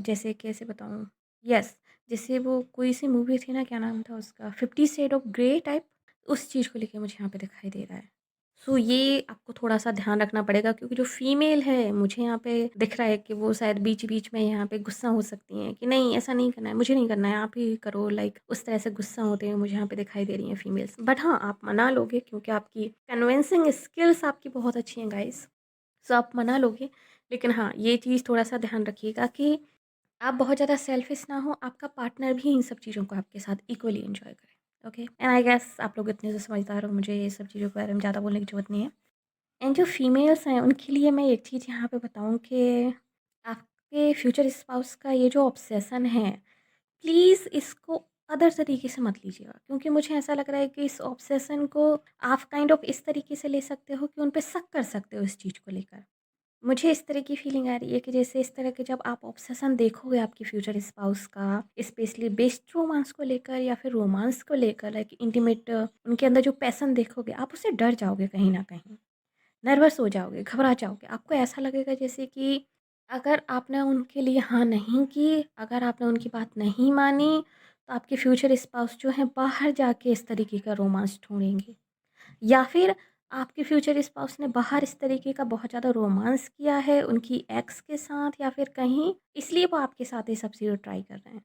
जैसे कैसे बताऊँ? यस, जैसे वो कोई सी मूवी थी ना, क्या नाम था उसका? 50 शेड ऑफ ग्रे टाइप, उस चीज़ को लेके मुझे यहाँ पे दिखाई दे रहा है। सो ये आपको थोड़ा-सा ध्यान रखना पड़ेगा क्योंकि जो फीमेल है मुझे यहाँ पे दिख रहा है कि वो शायद बीच-बीच में यहाँ पे गुस्सा हो सकती हैं कि नहीं ऐसा नहीं करना है, मुझे नहीं करना है, आप ही करो, लाइक उस तरह से गुस्सा होते हुए मुझे यहाँ पे दिखाई दे रही हैं फीमेल्स। बट हाँ, आप मना लोगे क्योंकि आपकी कन्विंसिंग स्किल्स आपकी बहुत अच्छी हैं गाइज़। सो आप मना लोगे, लेकिन हाँ, ये चीज़ थोड़ा-सा ध्यान रखिएगा कि आप बहुत ज़्यादा सेल्फिश ना हो, आपका पार्टनर भी इन सब चीज़ों को आपके साथ इक्वली एन्जॉय करे। ओके, एंड आई गेस आप लोग इतने से समझदार हो, मुझे ये सब चीज़ों के बारे में ज़्यादा बोलने की ज़रूरत नहीं है। एंड जो फीमेल्स हैं उनके लिए मैं एक चीज़ यहाँ पे बताऊँ कि आपके फ्यूचर स्पाउस का ये जो ऑब्सेशन है, प्लीज़ इसको अदर तरीके से मत लीजिएगा, क्योंकि मुझे ऐसा लग रहा है कि इस ऑब्सेशन को आप काइंड ऑफ इस तरीके से ले सकते हो कि उन पे शक कर सकते हो इस चीज़ को लेकर। मुझे इस तरह की फीलिंग आ रही है कि जैसे इस तरह के जब आप ऑब्सेशन देखोगे आपके फ्यूचर स्पाउस का, स्पेशली बेस्ट रोमांस को लेकर या फिर रोमांस को लेकर, लाइक इंटीमेट उनके अंदर जो पैसन देखोगे, आप उससे डर जाओगे, कहीं ना कहीं नर्वस हो जाओगे, घबरा जाओगे। आपको ऐसा लगेगा जैसे कि अगर आपने उनके लिए हाँ नहीं की, अगर आपने उनकी बात नहीं मानी, तो आपके फ्यूचर स्पाउस जो हैं बाहर जाके इस तरीके का रोमांस ढूँढेंगे। या फिर आपके फ्यूचर स्पाउस ने बाहर इस तरीके का बहुत ज़्यादा रोमांस किया है उनकी एक्स के साथ या फिर कहीं, इसलिए वो आपके साथ ये सब चीज़ें ट्राई कर रहे हैं।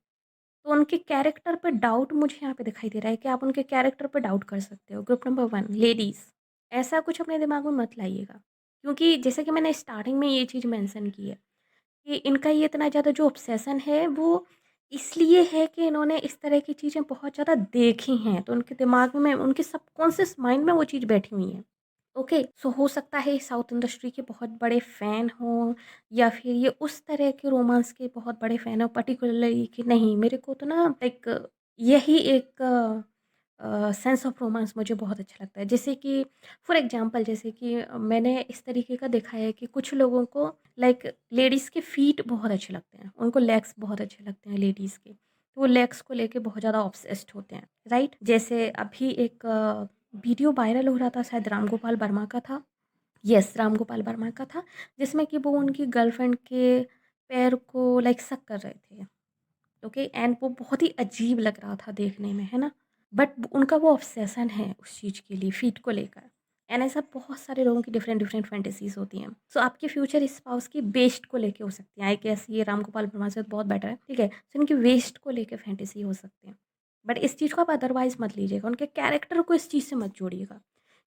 तो उनके कैरेक्टर पे डाउट मुझे यहाँ पे दिखाई दे रहा है कि आप उनके कैरेक्टर पे डाउट कर सकते हो। ग्रुप नंबर 1 लेडीज़, ऐसा कुछ अपने दिमाग में मत लाइएगा। क्योंकि जैसे कि मैंने स्टार्टिंग में ये चीज़ मेंशन की है कि इनका ये इतना ज़्यादा जो ऑब्सेशन है वो इसलिए है कि इन्होंने इस तरह की चीज़ें बहुत ज़्यादा देखी हैं, तो उनके दिमाग में, उनके सबकॉन्शियस माइंड में वो चीज़ बैठी हुई है। ओके, सो हो सकता है साउथ इंडस्ट्री के बहुत बड़े फ़ैन हों या फिर ये उस तरह के रोमांस के बहुत बड़े फ़ैन हों पर्टिकुलरली कि नहीं, मेरे को तो ना लाइक यही एक सेंस ऑफ रोमांस मुझे बहुत अच्छा लगता है। जैसे कि फॉर एग्ज़ाम्पल, जैसे कि मैंने इस तरीके का देखा है कि कुछ लोगों को लाइक लेडीज़ के फीट बहुत अच्छे लगते हैं, उनको लेग्स बहुत अच्छे लगते हैं लेडीज़ के। तो वो लेग्स को लेके बहुत ज़्यादा ऑब्सेस्ड होते हैं, राइट? जैसे अभी एक वीडियो वायरल हो रहा था, शायद राम गोपाल वर्मा का था। यस, राम गोपाल वर्मा का था, जिसमें कि वो उनकी गर्लफ्रेंड के पैर को लाइक सक कर रहे थे। ओके, एंड वो बहुत ही अजीब लग रहा था देखने में, है ना? बट उनका वो ऑब्सेशन है उस चीज़ के लिए, फीट को लेकर। एंड ऐसा बहुत सारे लोगों की डिफरेंट डिफरेंट फैंटेसीज़ होती हैं। सो आपके फ्यूचर स्पाउस की वेस्ट को लेके हो सकती हैं। आई गेस ये राम गोपाल वर्मा से तो बहुत बेटर है, ठीक है? सो इनकी वेस्ट को लेके फैंटेसी हो सकती है। बट इस चीज़ को आप अदरवाइज़ मत लीजिएगा, उनके कैरेक्टर को इस चीज़ से मत जोड़िएगा।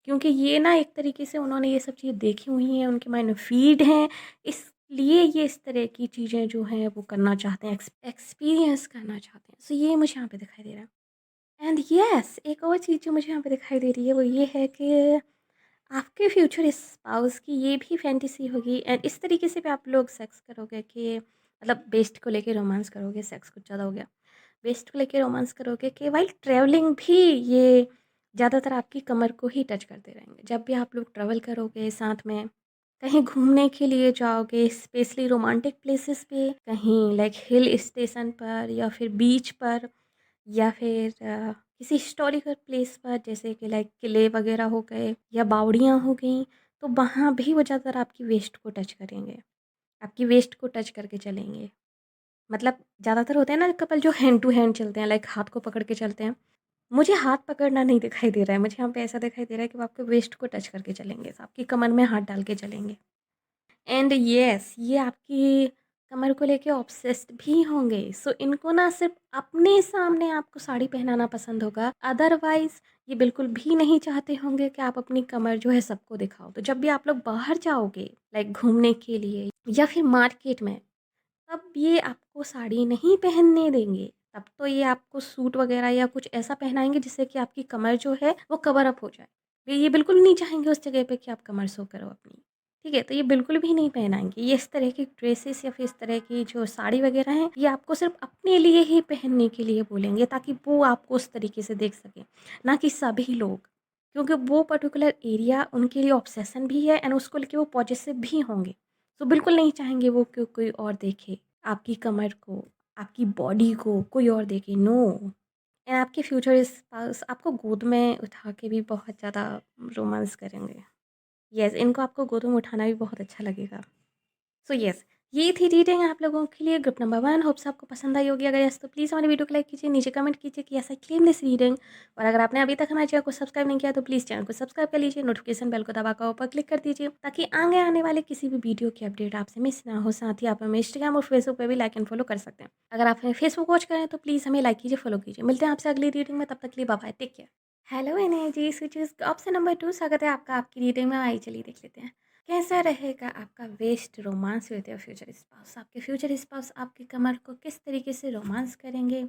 क्योंकि ये ना एक तरीके से उन्होंने ये सब चीज़ें देखी हुई हैं, उनके माइंड में फ़ीड हैं, इसलिए ये इस तरह की चीज़ें जो हैं वो करना चाहते हैं, एक्सपीरियंस करना चाहते हैं। सो ये मुझे यहाँ पे दिखाई दे रहा है। एंड येस, एक और चीज़ जो मुझे यहाँ पे दिखाई दे रही है वो ये है कि आपके फ्यूचर स्पाउस की ये भी फैंटेसी होगी, एंड इस तरीके से भी आप लोग सेक्स करोगे कि मतलब बेस्ट को लेके रोमांस करोगे, सेक्स कुछ ज़्यादा हो गया। वेस्ट को लेके रोमांस करोगे कि वाइल ट्रैवलिंग भी ये ज़्यादातर आपकी कमर को ही टच करते रहेंगे। जब भी आप लोग ट्रैवल करोगे साथ में, कहीं घूमने के लिए जाओगे, स्पेशली रोमांटिक प्लेसेस पे, कहीं लाइक हिल स्टेशन पर या फिर बीच पर या फिर किसी हिस्टोरिकल प्लेस पर, जैसे कि लाइक किले वगैरह हो गए या बावड़ियाँ हो गई, तो वहाँ भी वो ज़्यादातर आपकी वेस्ट को टच करेंगे, आपकी वेस्ट को टच करके चलेंगे। मतलब ज़्यादातर होते हैं ना कपल जो हैंड टू हैंड चलते हैं, लाइक हाथ को पकड़ के चलते हैं। मुझे हाथ पकड़ना नहीं दिखाई दे रहा है, मुझे यहाँ पे ऐसा दिखाई दे रहा है कि वो आपके वेस्ट को टच करके चलेंगे, आपकी कमर में हाथ डाल के चलेंगे। एंड येस, ये आपकी कमर को लेके ऑब्सेस्ड भी होंगे। सो इनको ना सिर्फ अपने सामने आपको साड़ी पहनाना पसंद होगा, अदरवाइज़ ये बिल्कुल भी नहीं चाहते होंगे कि आप अपनी कमर जो है सबको दिखाओ। तो जब भी आप लोग बाहर जाओगे लाइक घूमने के लिए या फिर मार्केट में, तब ये आपको साड़ी नहीं पहनने देंगे। तब तो ये आपको सूट वग़ैरह या कुछ ऐसा पहनाएँगे जिससे कि आपकी कमर जो है वो कवर अप हो जाए। ये बिल्कुल नहीं चाहेंगे उस जगह पे कि आप कमर शो करो अपनी, ठीक है? तो ये बिल्कुल भी नहीं पहनाएँगे। ये इस तरह की ड्रेसेस या फिर इस तरह की जो साड़ी वग़ैरह हैं, ये आपको सिर्फ़ अपने लिए ही पहनने के लिए बोलेंगे, ताकि वो आपको उस तरीके से देख सकें, ना कि सभी लोग। क्योंकि वो पर्टिकुलर एरिया उनके लिए ऑब्सेशन भी है एंड उसको लेके वो पॉसेसिव भी होंगे। तो बिल्कुल नहीं चाहेंगे वो कि कोई और देखे आपकी कमर को, आपकी बॉडी को कोई और देखे, नो। एंड आपके फ्यूचर स्पाउस आपको गोद में उठा के भी बहुत ज़्यादा रोमांस करेंगे। येस, इनको आपको गोद में उठाना भी बहुत अच्छा लगेगा। सो येस, ये थी रीडिंग आप लोगों के लिए, ग्रुप नंबर 1। होप्स आपको पसंद आई होगी। अगर यस तो प्लीज़ हमारी वीडियो को लाइक कीजिए, नीचे कमेंट कीजिए कि yes I claim this reading. और अगर आपने अभी तक हमारे चैनल को सब्सक्राइब नहीं किया तो प्लीज़ चैनल को सब्सक्राइब कर लीजिए, नोटिफिकेशन बेल को दबाकर ऊपर क्लिक कर दीजिए, ताकि आगे आने वाले किसी भी वीडियो की अपडेट आपसे मिस ना हो। साथ ही आप हमें इंस्टाग्राम और फेसबुक पे भी लाइक एंड फॉलो कर सकते हैं। अगर आप हमें फेसबुक वॉच करें तो प्लीज़ हमें लाइक कीजिए, फॉलो कीजिए। मिलते हैं आपसे अगली रीडिंग में, तब तक के लिए bye bye, take care. Hello energies, which is option number 2। स्वागत है आपका आपकी रीडिंग में। आइए चलिए देख लेते हैं कैसा रहेगा आपका west romance with your future spouse. आपके फ्यूचर स्पाउस आपकी कमर को किस तरीके से रोमांस करेंगे,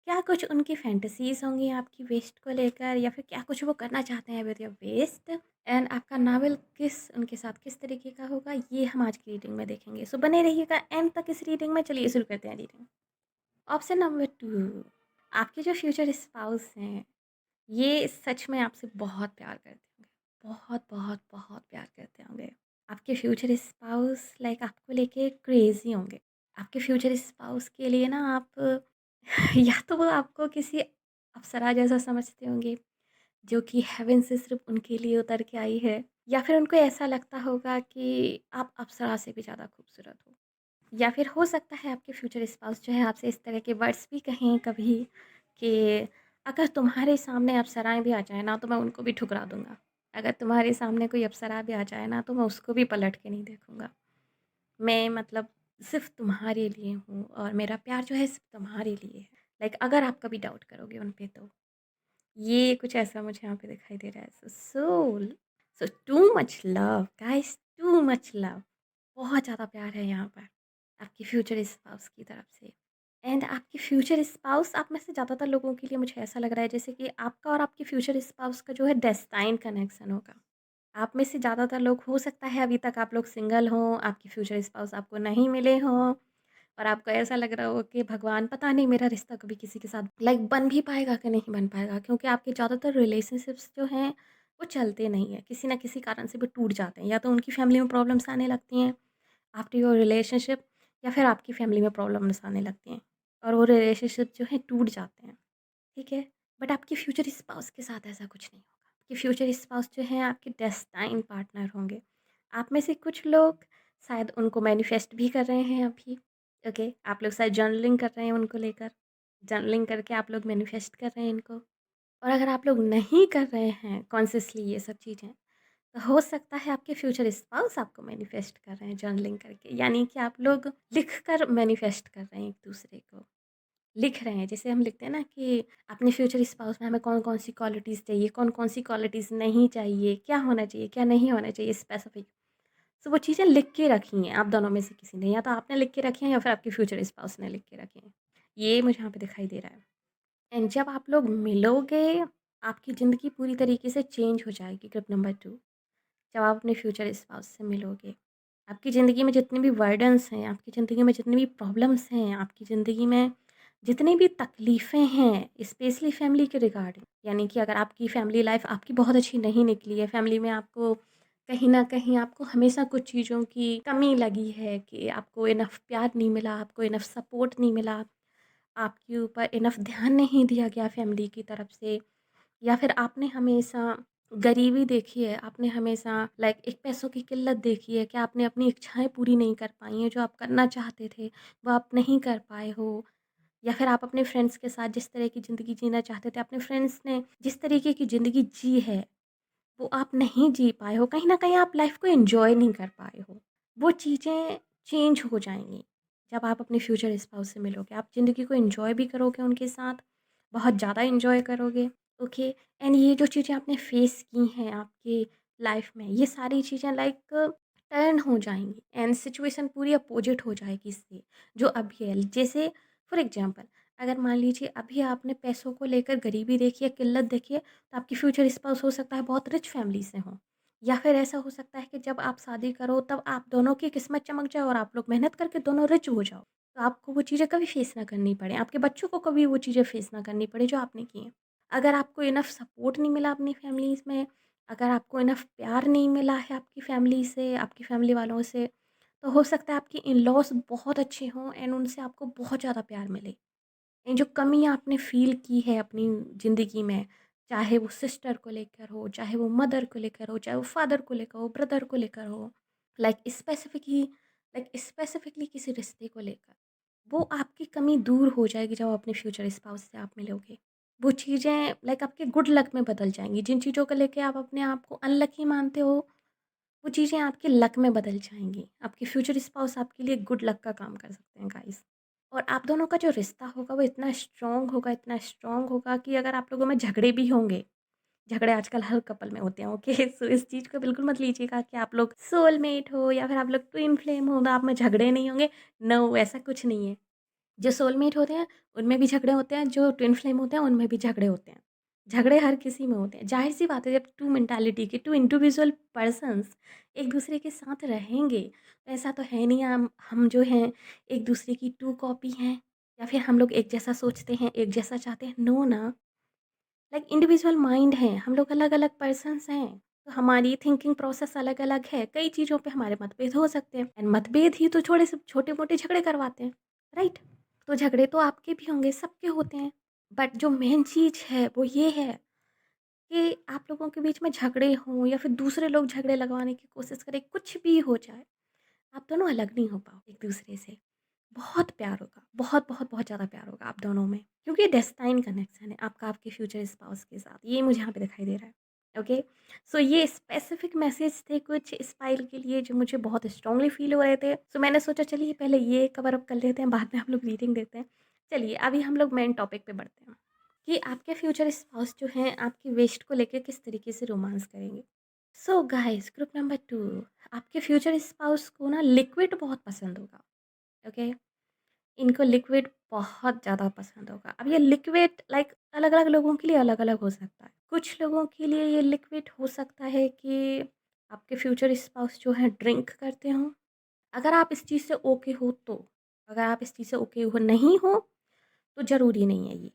क्या कुछ उनकी फैंटेसीज़ होंगी आपकी वेस्ट को लेकर, या फिर क्या कुछ वो करना चाहते हैं विद योर वेस्ट? एंड आपका नावल किस उनके साथ किस तरीके का होगा, ये हम आज की रीडिंग में देखेंगे। सो बने रहिएगा एंड तक इस रीडिंग में। चलिए शुरू करते हैं रीडिंग। ऑप्शन नंबर 2, आपके जो फ्यूचर स्पाउस हैं, ये सच में आपसे बहुत प्यार करते होंगे। बहुत, बहुत, बहुत प्यार करते होंगे। आपके फ्यूचर स्पाउस लाइक आपको लेके क्रेज़ी होंगे। आपके फ्यूचर स्पाउस के लिए ना आप या तो वो आपको किसी अप्सरा जैसा समझते होंगे, जो कि हेवन से सिर्फ़ उनके लिए उतर के आई है, या फिर उनको ऐसा लगता होगा कि आप अप्सरा से भी ज़्यादा खूबसूरत हो। या फिर हो सकता है आपके फ्यूचर स्पाउस जो है आपसे इस तरह के वर्ड्स भी कहें कभी कि अगर तुम्हारे सामने अप्सराएँ भी आ जाएँ ना, तो मैं उनको भी ठुकरा दूँगा। अगर तुम्हारे सामने कोई अप्सरा भी आ जाए ना, तो मैं उसको भी पलट के नहीं देखूँगा। मैं मतलब सिर्फ़ तुम्हारे लिए हूँ और मेरा प्यार जो है सिर्फ़ तुम्हारे लिए है। लाइक अगर आप कभी डाउट करोगे उन पे तो। ये कुछ ऐसा मुझे यहाँ पे दिखाई दे रहा है। So too much love guys, too much love. बहुत ज़्यादा प्यार है यहाँ पर आपकी फ्यूचर स्पाउस की तरफ से। एंड आपकी फ्यूचर स्पाउस, आप में से ज़्यादातर लोगों के लिए मुझे ऐसा लग रहा है जैसे कि आपका और आपकी फ्यूचर स्पाउस का जो है डेस्टाइन कनेक्शन होगा। आप में से ज़्यादातर लोग, हो सकता है अभी तक आप लोग सिंगल हों, आपकी फ्यूचर स्पाउस आपको नहीं मिले हों, और आपको ऐसा लग रहा हो कि भगवान पता नहीं मेरा रिश्ता कभी किसी के साथ लाइक बन भी पाएगा कि नहीं बन पाएगा, क्योंकि आपके ज़्यादातर रिलेशनशिप्स जो हैं वो चलते नहीं हैं, किसी ना किसी कारण से वो टूट जाते हैं। या तो उनकी फैमिली में प्रॉब्लम्स आने लगती हैं आफ्टर योर रिलेशनशिप, या फिर आपकी फैमिली में प्रॉब्लम्स आने लगती हैं और वो रिलेशनशिप जो है टूट जाते हैं। ठीक है? बट आपके फ्यूचर स्पाउस के साथ ऐसा कुछ नहीं होगा। आपके फ्यूचर स्पाउस जो हैं आपके डेस्टाइन पार्टनर होंगे। आप में से कुछ लोग शायद उनको मैनिफेस्ट भी कर रहे हैं अभी। ओके? आप लोग शायद जर्नलिंग कर रहे हैं उनको लेकर। जर्नलिंग करके आप लोग मैनिफेस्ट कर रहे हैं इनको। और अगर आप लोग नहीं कर रहे हैं कॉन्शियसली ये सब चीज़ें, तो हो सकता है आपके फ्यूचर स्पाउस आपको मैनिफेस्ट कर रहे हैं जर्नलिंग करके। यानी कि आप लोग लिख कर मैनिफेस्ट कर रहे हैं एक-दूसरे को। लिख रहे हैं। जैसे हम लिखते हैं ना कि अपने फ्यूचर स्पाउस में हमें कौन-कौन सी क्वालिटीज़ चाहिए, कौन-कौन सी क्वालिटीज़ नहीं चाहिए, क्या होना चाहिए, क्या नहीं होना चाहिए स्पेसिफिक। सो वो चीज़ें लिख के रखी हैं आप दोनों में से किसी ने, या तो आपने लिख के रखी हैं या फिर आपके फ्यूचर स्पाउस ने लिख के रखी हैं। ये मुझे यहाँ पे दिखाई दे रहा है। एंड जब आप लोग मिलोगे, आपकी ज़िंदगी पूरी तरीके से चेंज हो जाएगी। टिप नंबर 2, जब आप अपने फ्यूचर स्पाउस से मिलोगे, आपकी ज़िंदगी में जितने भी बर्डन्स हैं, आपकी ज़िंदगी में जितनी भी प्रॉब्लम्स हैं, आपकी ज़िंदगी में जितनी भी तकलीफ़ें हैं, स्पेशली फैमिली के रिगार्डिंग, यानी कि अगर आपकी फैमिली लाइफ़ आपकी बहुत अच्छी नहीं निकली है, फैमिली में आपको कहीं न कहीं आपको हमेशा कुछ चीज़ों की कमी लगी है कि आपको इनफ़ प्यार नहीं मिला, आपको इनफ़ सपोर्ट नहीं मिला, आपके ऊपर इनफ़ ध्यान नहीं दिया गया फैमिली की तरफ से, या फिर आपने हमेशा गरीबी देखी है, आपने हमेशा लाइक एक पैसों की किल्लत देखी है कि आपने अपनी इच्छाएँ पूरी नहीं कर पाई हैं, जो आप करना चाहते थे, वो आप नहीं कर पाए हो। या फिर आप अपने फ्रेंड्स के साथ जिस तरह की ज़िंदगी जीना चाहते थे, अपने फ्रेंड्स ने जिस तरीके की ज़िंदगी जी है, वो आप नहीं जी पाए हो। कहीं न कहीं आप लाइफ़ को एन्जॉय नहीं कर पाए हो। वो चीज़ें चेंज हो जाएँगी, जब आप अपने फ्यूचर स्पाउस से मिलोगे। आप ज़िंदगी को एन्जॉय भी करोगे उनके साथ, बहुत ज़्यादा एन्जॉय करोगे। ओके? एंड ये जो चीज़ें आपने फेस की हैं आपकी लाइफ़ में, ये सारी चीज़ें लाइक टर्न हो जाएँगी एंड सिचुएशन पूरी अपोज़िट हो जाएगी इससे, जो अभी है। जैसे फॉर एग्ज़ाम्पल, अगर मान लीजिए अभी आपने पैसों को लेकर गरीबी देखी है, किल्लत देखी है, तो आपकी फ्यूचर स्पाउस हो सकता है बहुत रिच फैमिली से हों। या फिर ऐसा हो सकता है कि जब आप शादी करो तब आप दोनों की किस्मत चमक जाए और आप लोग मेहनत करके दोनों रिच हो जाओ। तो आपको वो चीज़ें कभी फेस ना करनी पड़े, आपके बच्चों को कभी वो चीज़ें फेस ना करनी पड़े जो आपने की हैं। अगर आपको इनफ सपोर्ट नहीं मिला अपनी फैमिलीज़ में, अगर आपको इनफ प्यार नहीं मिला है आपकी फैमिली से, आपकी फैमिली वालों से, तो हो सकता है आपके इन-लॉज़ बहुत अच्छे हों एंड उनसे आपको बहुत ज़्यादा प्यार मिले। ये जो कमी आपने फ़ील की है अपनी ज़िंदगी में, चाहे वो सिस्टर को लेकर हो, चाहे वो मदर को लेकर हो, चाहे वो फादर को लेकर हो, ब्रदर को लेकर हो, लाइक स्पेसिफिकली किसी रिश्ते को लेकर, वो आपकी कमी दूर हो जाएगी जब अपने फ्यूचर स्पाउस से आप मिलोगे। वो चीज़ें लाइक आपके गुड लक में बदल जाएँगी। जिन चीज़ों को लेके आप अपने आप को अनलकी मानते हो, वो चीज़ें आपके लक में बदल जाएँगी। आपके फ्यूचर स्पाउस आपके लिए गुड लक का काम कर सकते हैं गाइस। और आप दोनों का जो रिश्ता होगा वो इतना स्ट्रॉन्ग होगा कि अगर आप लोगों में झगड़े भी होंगे, झगड़े आजकल हर कपल में होते हैं, ओके? सो इस चीज़ को बिल्कुल मत लीजिएगा कि आप लोग सोलमेट हो या फिर आप लोग ट्विन फ्लेम हो तो आप में झगड़े नहीं होंगे। नो, ऐसा कुछ नहीं है। जो सोलमेट होते हैं, उनमें भी झगड़े होते हैं, जो ट्विन फ्लेम होते हैं, उनमें भी झगड़े होते हैं। झगड़े हर किसी में होते हैं। ज़ाहिर-सी बात है जब 2 मेंटालिटी के 2 इंडिविजुअल पर्सन्स एक-दूसरे के साथ रहेंगे, तो ऐसा तो है नहीं हम जो हैं एक-दूसरे की 2 कॉपी हैं या फिर हम लोग एक जैसा सोचते हैं, एक जैसा चाहते हैं, नो ना। लाइक इंडिविजुअल माइंड है, हम लोग अलग-अलग पर्सन्स हैं। तो हमारी थिंकिंग प्रोसेस अलग-अलग है। कई चीज़ों पे हमारे मतभेद हो सकते हैं एंड मतभेद ही तो थोड़े से छोटे-मोटे झगड़े करवाते हैं, राइट? तो झगड़े तो आपके भी होंगे, सबके होते हैं। बट जो मेन चीज़ है वो ये है कि आप लोगों के बीच में झगड़े हों या फिर दूसरे लोग झगड़े लगवाने की कोशिश करें, कुछ भी हो जाए, आप दोनों अलग नहीं हो पाओ एक-दूसरे से। बहुत प्यार होगा, बहुत, बहुत, बहुत ज़्यादा प्यार होगा आप दोनों में, क्योंकि ये डेस्टाइन कनेक्शन है आपका आपके फ्यूचर स्पाउस के साथ, ये मुझे यहाँ पे दिखाई दे रहा है। ओके, सो ये स्पेसिफिक मैसेज थे कुछ इस फाइल के लिए जो मुझे बहुत स्ट्रांगली फील हो रहे थे। सो मैंने सोचा चलिए पहले ये कवर अप कर लेते हैं, बाद में हम लोग रीडिंग देते हैं। चलिए अभी हम लोग मेन टॉपिक पे बढ़ते हैं कि आपके फ्यूचर स्पाउस जो हैं आपकी वेस्ट को लेकर किस तरीके से रोमांस करेंगे। सो गाइस, ग्रुप नंबर 2, आपके फ्यूचर स्पाउस को ना लिक्विड बहुत पसंद होगा। ओके, इनको लिक्विड बहुत ज़्यादा पसंद होगा। अब ये लिक्विड लाइक अलग-अलग लोगों के लिए अलग-अलग हो सकता है। कुछ लोगों के लिए ये लिक्विड हो सकता है कि आपके फ्यूचर स्पाउस जो हैं ड्रिंक करते हों। अगर आप इस चीज़ से ओके हो तो। अगर आप इस चीज़ से ओके हो नहीं हो तो ज़रूरी नहीं है ये।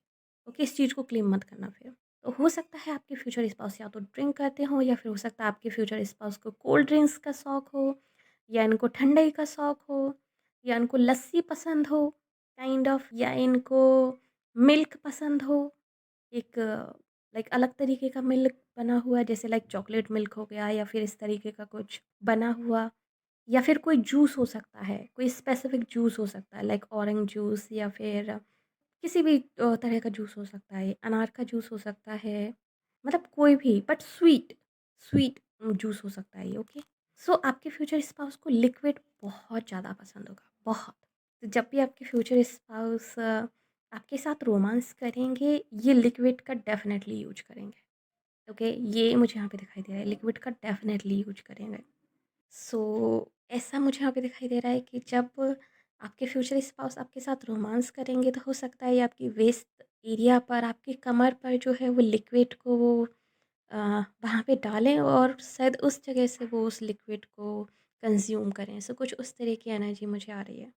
ओके, इस चीज़ को क्लेम मत करना फिर। तो हो सकता है आपके फ्यूचर स्पाउस या तो ड्रिंक करते हों या फिर हो सकता है आपके फ्यूचर स्पाउस को कोल्ड ड्रिंक्स का शौक हो या इनको ठंडाई का शौक हो या इनको लस्सी पसंद हो काइंड ऑफ, या इनको मिल्क पसंद हो। एक लाइक अलग तरीके का मिल्क बना हुआ जैसे लाइक चॉकलेट मिल्क हो गया या फिर इस तरीके का कुछ बना हुआ, या फिर कोई जूस हो सकता है, कोई स्पेसिफिक जूस हो सकता है लाइक ऑरेंज जूस या फिर किसी भी तरह का जूस हो सकता है, अनार का जूस हो सकता है, मतलब कोई भी बट स्वीट, स्वीट जूस हो सकता है ये। ओके, सो आपके फ्यूचर स्पाउस को लिक्विड बहुत ज़्यादा पसंद होगा, बहुत। तो जब भी आपके फ्यूचर स्पाउस आपके साथ रोमांस करेंगे, ये लिक्विड का डेफ़िनेटली यूज़ करेंगे। ओके, ये मुझे यहाँ पे दिखाई दे रहा है, लिक्विड का डेफ़िनेटली यूज़ करेंगे। सो ऐसा मुझे यहाँ पे दिखाई दे रहा है कि जब आपके फ्यूचर स्पाउस आपके साथ रोमांस करेंगे तो हो सकता है ये आपकी वेस्ट एरिया पर, आपकी कमर पर जो है वो लिक्विड को वो वहाँ पे डालें और शायद उस जगह से वो उस लिक्विड को कंज्यूम करें। सो कुछ उस तरह की एनर्जी मुझे आ रही है।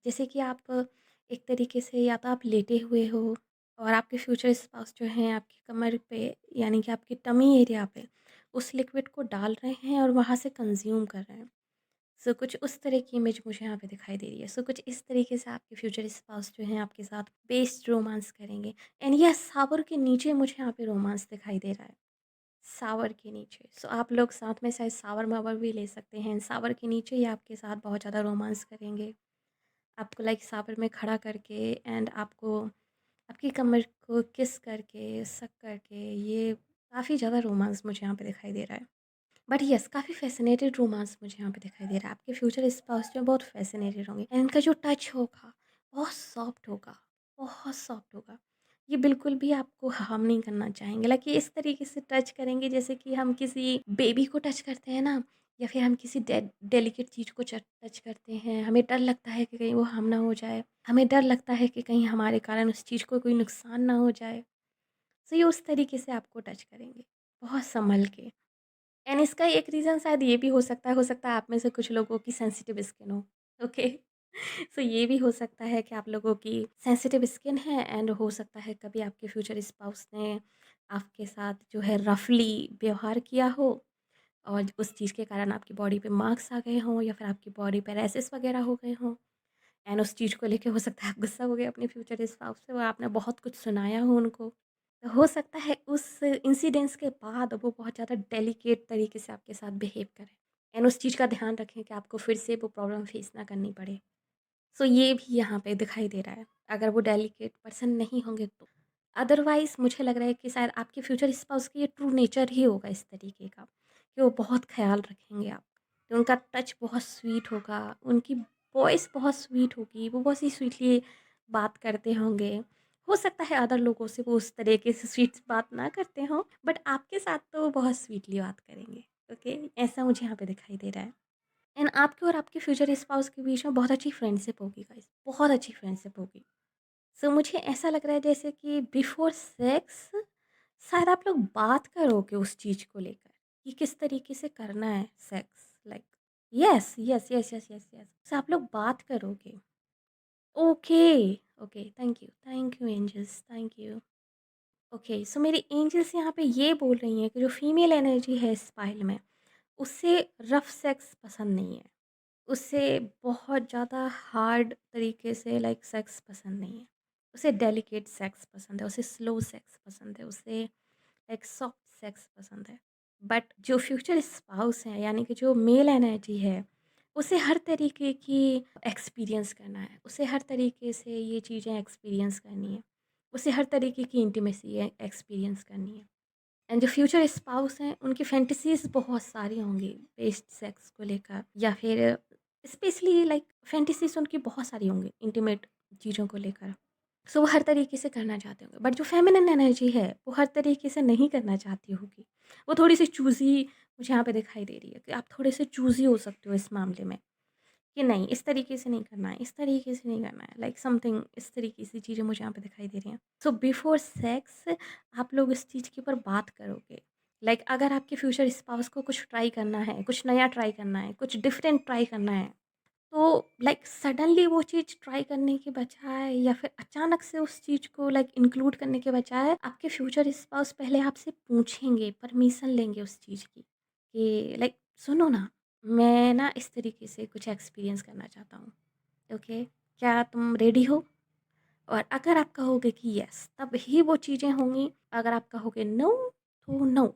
जैसे कि आप एक तरीके से या तो आप लेटे हुए हो और आपके फ्यूचर स्पाउस जो हैं आपकी कमर पे यानी कि आपकी टमी एरिया पे उस लिक्विड को डाल रहे हैं और वहाँ से कंज्यूम कर रहे हैं। सो कुछ उस तरह की इमेज मुझे यहाँ पे दिखाई दे रही है। सो कुछ इस तरीके से आपके फ्यूचर स्पाउस जो हैं आपके साथ बेस्ट रोमांस करेंगे एंड यह सावर के नीचे मुझे यहाँ पे रोमांस दिखाई दे रहा है। सावर के नीचे, सो आप लोग साथ में शायद सावर-वावर भी ले सकते हैं। सावर के नीचे ही आपके साथ बहुत ज़्यादा रोमांस करेंगे। आपको लाइक सावर में खड़ा करके एंड आपको आपकी कमर को किस करके, सक करके, ये काफ़ी ज़्यादा रोमांस मुझे यहाँ पे दिखाई दे रहा है। बट येस, काफ़ी फ़ैसिनेटेड रोमांस मुझे यहाँ पे दिखाई दे रहा है। आपके फ्यूचर स्पाउस जो हैं बहुत फ़ैसिनेटेड होंगे एंड इनका जो टच होगा, बहुत सॉफ्ट होगा, बहुत सॉफ्ट होगा। ये बिल्कुल भी आपको हार्म नहीं करना चाहेंगे। लाइक ये इस तरीके से टच करेंगे जैसे कि हम किसी बेबी को टच करते हैं ना, या फिर हम किसी डेलिकेट चीज़ को टच करते हैं। हमें डर लगता है कि कहीं वो हार्म ना हो जाए। हमें डर लगता है कि कहीं हमारे कारण उस चीज़ को कोई नुकसान ना हो जाए। सो ये उस तरीके से आपको टच करेंगे, बहुत सँभल के। एंड इसका एक रीज़न शायद ये भी हो सकता है आप में से कुछ लोगों की सेंसिटिव स्किन हो, ओके? सो ये भी हो सकता है कि आप लोगों की सेंसिटिव स्किन है एंड हो सकता है कभी आपके फ्यूचर स्पाउस ने आपके साथ जो है रफ़ली व्यवहार किया हो और उस चीज़ के कारण आपकी बॉडी पे मार्क्स आ गए हों या फिर आपकी बॉडी पे रैशेज़ वगैरह हो गए हों एंड उस चीज़ को लेके हो सकता है आप गुस्सा हो गए अपने फ्यूचर स्पाउस से और आपने बहुत कुछ सुनाया हो उनको। तो हो सकता है उस इंसिडेंस के बाद वो बहुत ज़्यादा डेलिकेट तरीके से आपके साथ बिहेव करें एंड उस चीज़ का ध्यान रखें कि आपको फिर से वो प्रॉब्लम फेस ना करनी पड़े। सो ये भी यहाँ पे दिखाई दे रहा है, अगर वो डेलिकेट पर्सन नहीं होंगे तो। अदरवाइज़ मुझे लग रहा है कि शायद आपके फ्यूचर स्पाउस की ये ट्रू नेचर ही होगा इस तरीके का, कि वो बहुत ख़्याल रखेंगे आपका। तो उनका टच बहुत स्वीट होगा, उनकी वॉइस बहुत स्वीट होगी, वो बहुत ही स्वीटली बात करते होंगे। हो सकता है अदर लोगों से वो उस तरीके से स्वीट बात ना करते हों, बट आपके साथ तो वो बहुत स्वीटली बात करेंगे, ओके? ऐसा मुझे यहाँ पे दिखाई दे रहा है। एंड आपके और आपके फ्यूचर स्पाउस के बीच में बहुत अच्छी फ्रेंडशिप होगी गाइस, बहुत अच्छी फ्रेंडशिप होगी। सो मुझे ऐसा लग रहा है जैसे कि बिफोर सेक्स शायद आप लोग बात करोगे उस चीज़ को लेकर कि किस तरीके से करना है sex, like yes yes yes yes yes yes, so आप लोग बात करोगे। Okay, okay, thank you angels, thank you. Okay, so मेरी एंजल्स यहाँ पे ये बोल रही हैं कि जो फीमेल एनर्जी है इस पाइल में, उसे रफ सेक्स पसंद नहीं है, उसे बहुत ज़्यादा हार्ड तरीके से लाइक सेक्स पसंद नहीं है, उसे डेलिकेट सेक्स पसंद है, उसे स्लो सेक्स पसंद है, उसे लाइक सॉफ्ट सेक्स पसंद है। बट जो फ्यूचर स्पाउस है यानी कि जो मेल एनर्जी है, उसे हर तरीके की एक्सपीरियंस करना है, उसे हर तरीके से ये चीज़ें एक्सपीरियंस करनी है, उसे हर तरीके की इंटीमेसी एक्सपीरियंस करनी है। एंड जो फ्यूचर स्पाउस हैं उनकी फैंटेसीज बहुत सारी होंगी बेस्ड सेक्स को लेकर, या फिर स्पेशली लाइक फैंटेसीज उनकी बहुत सारी होंगी इंटीमेट चीज़ों को लेकर। सो वो हर तरीके से करना चाहते होंगे, बट जो फेमिनिन एनर्जी है वो हर तरीके से नहीं करना चाहती होगी। वो थोड़ी सी चूज़ी मुझे यहाँ पे दिखाई दे रही है कि आप थोड़े से चूज़ी हो सकते हो इस मामले में, कि नहीं इस तरीके से नहीं करना है, इस तरीके से नहीं करना है, लाइक समथिंग इस तरीके की चीज़ें मुझे यहाँ पे दिखाई दे रही हैं। सो बिफोर सेक्स आप लोग इस चीज़ के ऊपर बात करोगे। लाइक अगर आपके फ्यूचर स्पाउस को कुछ ट्राई करना है, कुछ नया ट्राई करना है, कुछ डिफरेंट ट्राई करना है, तो लाइक सडनली वो चीज़ ट्राई करने के बजाय या फिर अचानक से उस चीज़ को लाइक इंक्लूड करने के बजाय आपके फ्यूचर स्पाउस पहले आपसे पूछेंगे, परमिशन लेंगे उस चीज़ की कि लाइक सुनो ना, मैं ना इस तरीके से कुछ एक्सपीरियंस करना चाहता हूँ, ओके, क्या तुम रेडी हो? और अगर आप कहोगे कि यस तब ही वो चीज़ें होंगी, अगर आप कहोगे नो तो नो।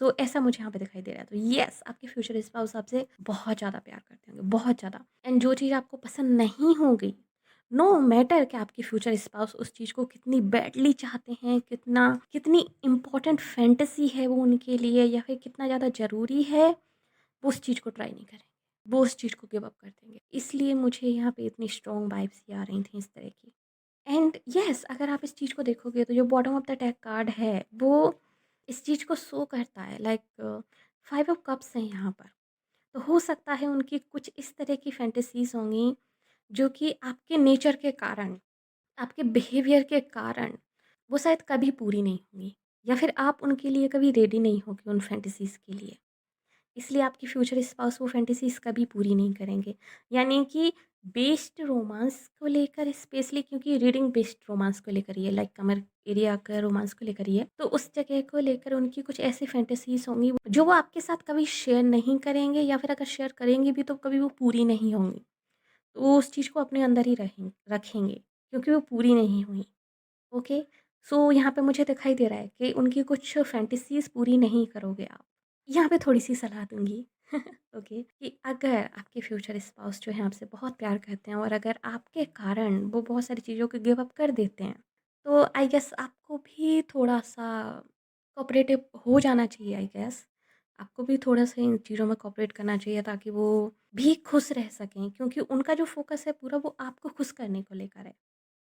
सो ऐसा मुझे यहाँ पे दिखाई दे रहा है, तो यस आपके फ्यूचर स्पाउस आपसे बहुत ज़्यादा प्यार करते होंगे, बहुत ज़्यादा। एंड जो चीज़ आपको पसंद नहीं होगी, नो मैटर कि आपके फ्यूचर स्पाउस उस चीज़ को कितनी बैडली चाहते हैं, कितना कितनी इम्पोर्टेंट फैंटेसी है वो उनके लिए, या फिर कितना ज़्यादा ज़रूरी है, वो उस चीज़ को ट्राई नहीं करेंगे, वो उस चीज़ को गिव अप कर देंगे। इसलिए मुझे यहाँ पे इतनी स्ट्रॉन्ग वाइब्स ये आ रही थी इस तरह की। एंड यस अगर आप इस चीज़ को देखोगे तो जो bottom of the deck card है वो इस चीज़ को शो करता है, लाइक 5 ऑफ कप्स हैं यहाँ पर। तो हो सकता है उनकी कुछ इस तरह की फैंटेसीज होंगी जो कि आपके नेचर के कारण, आपके बिहेवियर के कारण वो शायद कभी पूरी नहीं होंगी, या फिर आप उनके लिए कभी रेडी नहीं होगे उन फैंटेसीज के लिए। इसलिए आपकी फ्यूचर स्पाउस वो फैंटेसीज़ कभी पूरी नहीं करेंगे। यानी कि बेस्ड रोमांस को लेकर स्पेशली, क्योंकि रीडिंग बेस्ड रोमांस को लेकर ही है, लाइक कमर एरिया का रोमांस को लेकर ही है, तो उस जगह को लेकर उनकी कुछ ऐसी फैंटेसीज़ होंगी जो वो आपके साथ कभी शेयर नहीं करेंगे, या फिर अगर शेयर करेंगे भी तो कभी वो पूरी नहीं होंगी। तो वो उस चीज़ को अपने अंदर ही रखेंगे क्योंकि वो पूरी नहीं हुई। ओके, सो यहाँ पे मुझे दिखाई दे रहा है कि उनकी कुछ फैंटेसीज़ पूरी नहीं करोगे आप। यहाँ पे थोड़ी-सी सलाह दूँगी ओके, कि अगर आपके फ्यूचर स्पाउस जो हैं आपसे बहुत प्यार करते हैं और अगर आपके कारण वो बहुत सारी चीज़ों को गिव अप कर देते हैं, तो आई गेस आपको भी थोड़ा-सा कोऑपरेटिव हो जाना चाहिए आई गेस। आपको भी थोड़ा-सा इन चीज़ों में कोऑपरेट करना चाहिए ताकि वो भी खुश रह सकें, क्योंकि उनका जो फ़ोकस है पूरा वो आपको खुश करने को लेकर है।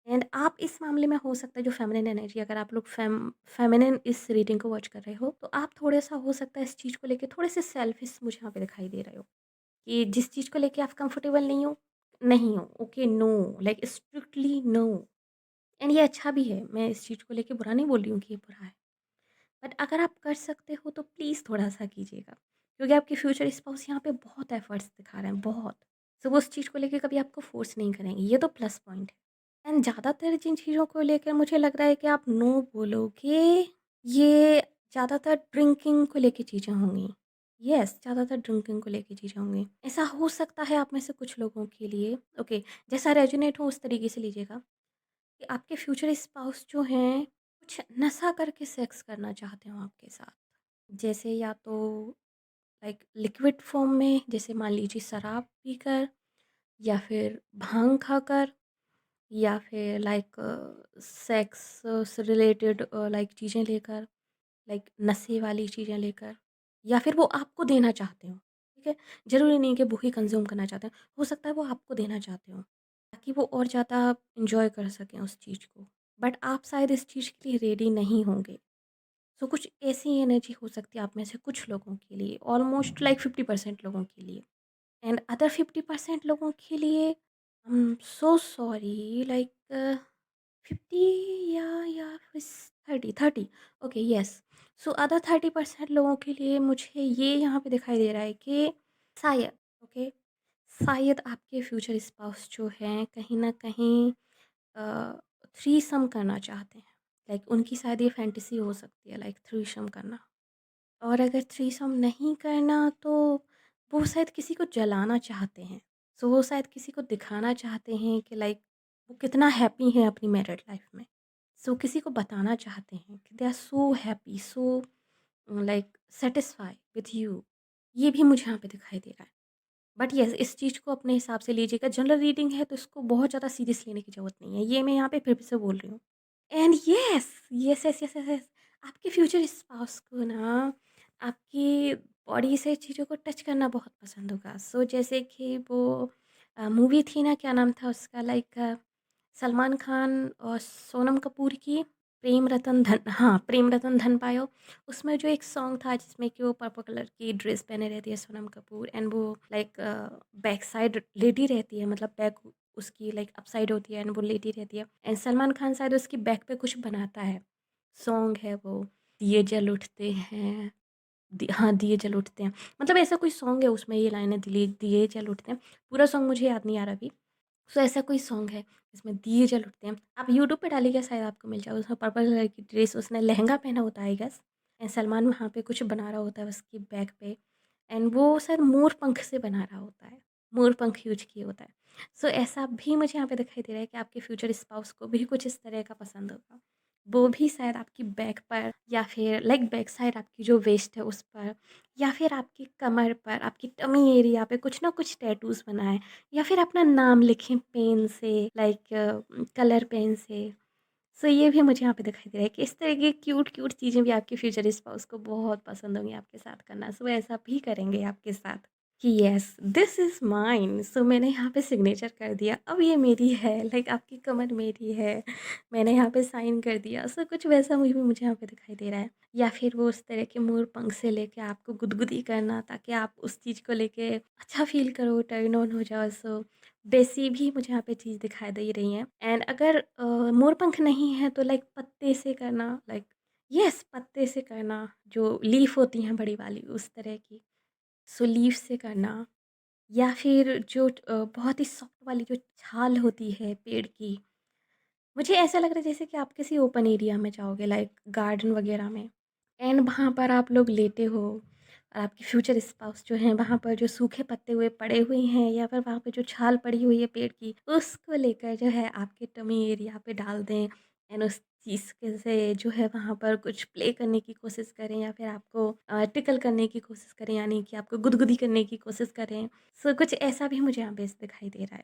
एंड आप इस मामले में हो सकता है जो फेमिनिन एनर्जी, अगर आप लोग फेमिनिन इस रीडिंग को वॉच कर रहे हो तो आप थोड़ा सा हो सकता है इस चीज़ को लेके थोड़े से सेल्फिश मुझे यहाँ पे दिखाई दे रहे हो, कि जिस चीज़ को लेके आप कंफर्टेबल नहीं हो, okay, no, like strictly no. And ये अच्छा भी है, मैं इस चीज़ को लेके बुरा नहीं बोल रही हूँ कि ये बुरा है, बट अगर आप कर सकते हो तो प्लीज़ थोड़ा सा कीजिएगा, क्योंकि आपके फ्यूचर स्पाउस यहाँ पे बहुत एफर्ट्स दिखा रहे हैं, बहुत। सो वो उस चीज़ को लेके कभी आपको फोर्स नहीं करेंगे, ये तो प्लस पॉइंट है। एंड ज़्यादातर जिन चीज़ों को लेकर मुझे लग रहा है कि आप नो बोलोगे, ये ज़्यादातर ड्रिंकिंग को लेके चीज़ें होंगी। यस, ज़्यादातर ड्रिंकिंग को लेके चीज़ें होंगी। ऐसा हो सकता है आप में से कुछ लोगों के लिए, ओके, जैसा रेजोनेट हो उस तरीके से लीजिएगा, कि आपके फ्यूचर स्पाउस जो हैं कुछ नशा करके सेक्स करना चाहते हो आपके साथ। जैसे या तो लाइक लिक्विड फॉर्म में, जैसे मान लीजिए शराब पीकर, या फिर भांग खाकर, या फिर लाइक सेक्स से रिलेटेड लाइक चीज़ें लेकर, लाइक नशे वाली चीज़ें लेकर, या फिर वो आपको देना चाहते हो, ठीक है? ज़रूरी नहीं कि वो ही कंज़्यूम करना चाहते हैं, हो सकता है वो आपको देना चाहते हो, ताकि वो और ज़्यादा एन्जॉय कर सकें उस चीज़ को। बट आप शायद इस चीज़ के लिए रेडी नहीं होंगे। सो कुछ ऐसी एनर्जी हो सकती है आप में से कुछ लोगों के लिए, ऑलमोस्ट लाइक 50% लोगों के लिए। एंड अदर 50% लोगों के लिए I am so sorry, like 50 या 30 ओके यस। सो अदर 30% लोगों के लिए मुझे ये यहाँ पे दिखाई दे रहा है कि शायद, ओके, शायद आपके फ्यूचर स्पाउस जो हैं कहीं ना कहीं थ्री सम करना चाहते हैं। लाइक उनकी शायद ये फैंटेसी हो सकती है, लाइक थ्री सम करना। और अगर थ्रीसम नहीं करना तो वो शायद किसी को जलाना चाहते हैं। सो वो शायद किसी को दिखाना चाहते हैं कि लाइक वो कितना हैप्पी है अपनी मैरिड लाइफ में। सो किसी को बताना चाहते हैं कि they are so happy, so like satisfy with you. ये भी मुझे यहाँ पे दिखाई दे रहा है। बट येस, इस चीज़ को अपने हिसाब से लीजिएगा। जनरल रीडिंग है तो इसको बहुत ज़्यादा सीरियस लेने की ज़रूरत नहीं है। ये मैं यहाँ पे फिर से बोल रही हूँ। एंड यस, यस, आपके फ्यूचर स्पाउस को ना आपकी बॉडी से चीज़ों को टच करना बहुत पसंद होगा। सो जैसे कि वो मूवी थी ना, क्या नाम था उसका, लाइक सलमान खान और सोनम कपूर की, प्रेम रतन धन, हाँ, प्रेम रतन धन पायो। उसमें जो एक सॉन्ग था जिसमें कि वो पर्पल कलर की ड्रेस पहने रहती है सोनम कपूर, एंड वो लाइक बैक साइड लेटी रहती है, मतलब बैक उसकी लाइक अप साइड होती है एंड वो लेटी रहती है, एंड सलमान खान शायद उसकी बैक पे कुछ बनाता है। सॉन्ग है वो, दिए जल उठते हैं, हाँ, दिए जल उठते हैं, मतलब ऐसा कोई सॉन्ग है, उसमें ये लाइनें दिए दिए जल उठते हैं। पूरा सॉन्ग मुझे याद नहीं आ रहा अभी। सो ऐसा कोई सॉन्ग है जिसमें दिए जल उठते हैं। आप यूट्यूब पे डालिएगा, शायद आपको मिल जाए। उसमें पर्पल कलर की ड्रेस, उसने लहंगा पहना होता है आई गेस, एंड सलमान वहाँ पे कुछ बना रहा होता है उसकी बैक पे, एंड वो शायद मोर पंख से बना रहा होता है, मोर पंख यूज किए होता है। सो ऐसा भी मुझे यहाँ पे दिखाई दे रहा है कि आपके फ्यूचर स्पाउस को भी कुछ इस तरह का पसंद होगा। वो भी शायद आपकी बैक पर, या फिर लाइक बैक साइड आपकी जो वेस्ट है उस पर, या फिर आपकी कमर पर, आपकी टमी एरिया पे कुछ ना कुछ टैटूज बनाए, या फिर अपना नाम लिखें पेन से, लाइक कलर पेन से। सो ये भी मुझे यहाँ पे दिखाई दे रहा है कि इस तरह की क्यूट क्यूट चीज़ें भी आपके फ्यूचर स्पाउस को बहुत पसंद होंगी आपके साथ करना। सो ऐसा भी करेंगे आपके साथ कि यस, दिस इज़ माइन। सो मैंने यहाँ पे सिग्नेचर कर दिया, अब ये मेरी है, लाइक आपकी कमर मेरी है, मैंने यहाँ पे साइन कर दिया। सो कुछ वैसा मुझे यहाँ पे दिखाई दे रहा है। या फिर वो उस तरह के मोर पंख से लेके आपको गुदगुदी करना, ताकि आप उस चीज़ को लेके अच्छा फील करो, टर्न ऑन हो जाओ। सो वैसी भी मुझे यहाँ पे चीज़ दिखाई दे रही है। एंड अगर मोर पंख नहीं है तो लाइक पत्ते से करना, लाइक यस, पत्ते से करना, जो लीफ होती हैं बड़ी वाली उस तरह की। सो लीफ से करना, या फिर जो बहुत ही सॉफ्ट वाली जो छाल होती है पेड़ की। मुझे ऐसा लग रहा है जैसे कि आप किसी ओपन एरिया में जाओगे, लाइक गार्डन वगैरह में, एंड वहाँ पर आप लोग लेटे हो, और आपके फ्यूचर स्पाउस जो हैं वहाँ पर जो सूखे पत्ते हुए पड़े हुए हैं, या फिर वहाँ पे जो छाल पड़ी हुई है पेड़ की, उसको लेकर जो है आपके टमी एरिया पे डाल दें, एंड उस चीज़ के से जो है वहाँ पर कुछ प्ले करने की कोशिश करें, या फिर आपको टिकल करने की कोशिश करें, यानी कि आपको गुदगुदी करने की कोशिश करें। सो कुछ ऐसा भी मुझे यहाँ पे दिखाई दे रहा है।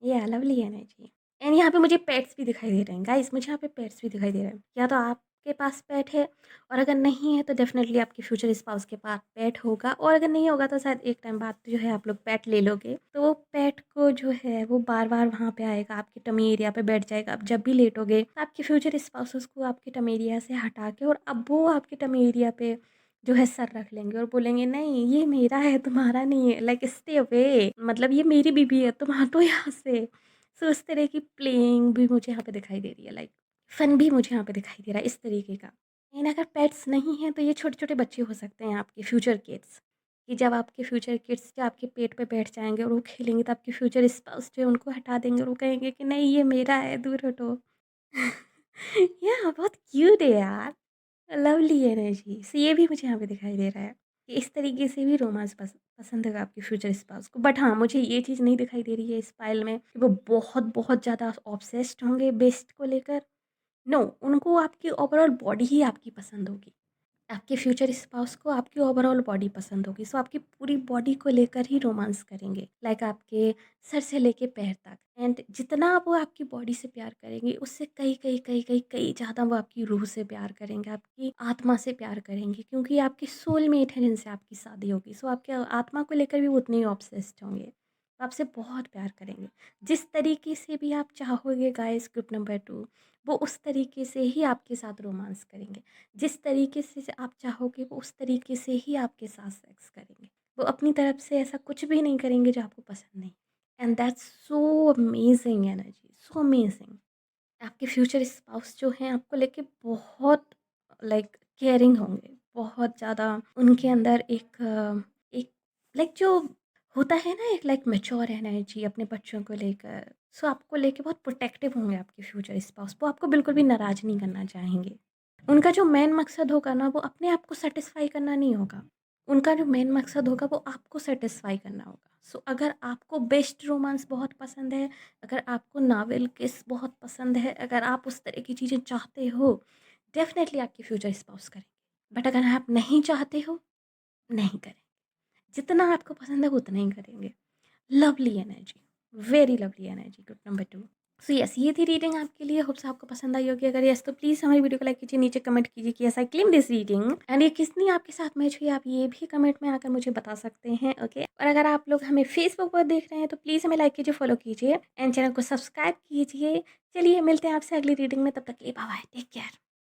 या लवली एनर्जी। एंड यहाँ पे मुझे पेट्स भी दिखाई दे रहे हैं गाइस, मुझे यहाँ पे पेट्स भी दिखाई दे रहे हैं। या तो आपके पास पेट है, और अगर नहीं है तो डेफिनेटली आपके फ्यूचर स्पाउस के पास पेट होगा, और अगर नहीं होगा तो शायद एक टाइम बाद जो है आप लोग पेट ले लोगे, तो वो पेट को जो है वो बार बार वहाँ पे आएगा, आपके टमी एरिया पे बैठ जाएगा। आप जब भी लेटोगे तो आपके फ्यूचर स्पाउस उसको आपके टमी एरिया से हटा के, और अब वो आपके टमी एरिया पे जो है सर रख लेंगे और बोलेंगे नहीं ये मेरा है, तुम्हारा नहीं है, लाइक स्टे अवे, मतलब ये मेरी बीबी है, तुम हटो यहाँ से। सो उस तरह की प्लेइंग भी मुझे यहाँ पे दिखाई दे रही है, लाइक फन भी मुझे यहाँ पे दिखाई दे रहा है इस तरीके का। लेकिन अगर पेट्स नहीं हैं तो ये छोटे छोटे बच्चे हो सकते हैं, आपके फ्यूचर किड्स, कि जब आपके फ्यूचर किड्स जो आपके पेट पे बैठ जाएंगे और वो खेलेंगे, तो आपके फ्यूचर स्पाउस जो है उनको हटा देंगे, और वो कहेंगे कि नहीं ये मेरा है, दूर हटो। या बहुत क्यूट है यार, लवली एनर्जी। सो ये भी मुझे यहाँ पे दिखाई दे रहा है कि इस तरीके से भी रोमांस पसंद है आपके फ्यूचर स्पाउस को। बट हाँ, मुझे ये चीज़ नहीं दिखाई दे रही है इस फाइल में कि वो बहुत बहुत ज़्यादा ऑब्सेस्ड होंगे बेस्ट को लेकर। नो, उनको आपकी ओवरऑल बॉडी ही आपकी पसंद होगी। आपके फ्यूचर स्पाउस को आपकी ओवरऑल बॉडी पसंद होगी। सो आपकी पूरी बॉडी को लेकर ही रोमांस करेंगे, लाइक आपके सर से लेके पैर तक। एंड जितना वो आपकी बॉडी से प्यार करेंगे, उससे कई कई कई कई कई ज़्यादा वो आपकी रूह से प्यार करेंगे, आपकी आत्मा से प्यार करेंगे, क्योंकि आपकी सोलमेट है जिनसे आपकी शादी होगी। सो आपके आत्मा को लेकर भी वो उतने ही ऑब्सेस्ड होंगे, वो आपसे बहुत प्यार करेंगे। जिस तरीके से भी आप चाहोगे गाइस, ग्रुप नंबर 2, वो उस तरीके से ही आपके साथ रोमांस करेंगे। जिस तरीके से आप चाहोगे वो उस तरीके से ही आपके साथ सेक्स करेंगे। वो अपनी तरफ से ऐसा कुछ भी नहीं करेंगे जो आपको पसंद नहीं। And that's so amazing energy, so amazing. आपके फ्यूचर स्पाउस जो हैं आपको लेके बहुत लाइक केयरिंग होंगे, बहुत ज़्यादा उनके अंदर एक लाइक जो होता है ना, एक लाइक मैच्योर एनर्जी अपने बच्चों को लेकर। सो आपको लेके बहुत प्रोटेक्टिव होंगे आपके फ्यूचर स्पाउस, वो आपको बिल्कुल भी नाराज़ नहीं करना चाहेंगे। उनका जो मेन मकसद होगा ना, वो अपने आप को सेटिस्फाई करना नहीं होगा। उनका जो मेन मकसद होगा वो आपको सेटिस्फाई करना होगा। सो अगर आपको बेस्ट रोमांस बहुत पसंद है, अगर आपको नावल किस बहुत पसंद है, अगर आप उस तरह की चीज़ें चाहते हो, डेफ़िनेटली आपके फ्यूचर स्पाउस करेंगे। बट अगर आप नहीं चाहते हो, नहीं करें। जितना आपको पसंद है, वो उतना ही करेंगे। Lovely energy, very lovely energy, good number 2। So yes, ये थी रीडिंग आपके लिए। होप्स आपको पसंद आई होगी। अगर यस तो प्लीज़ हमारी वीडियो को लाइक कीजिए, नीचे कमेंट कीजिए कि yes I claim this reading and ये किसने आपके साथ मैच हुई, आप ये भी कमेंट में आकर मुझे बता सकते हैं, ओके। और अगर आप लोग हमें फेसबुक पर देख रहे हैं तो प्लीज़ हमें लाइक कीजिए, फॉलो कीजिए एंड चैनल को सब्सक्राइब कीजिए। चलिए मिलते हैं आपसे अगली रीडिंग में, तब तक के लिए बाय बाय, टेक केयर।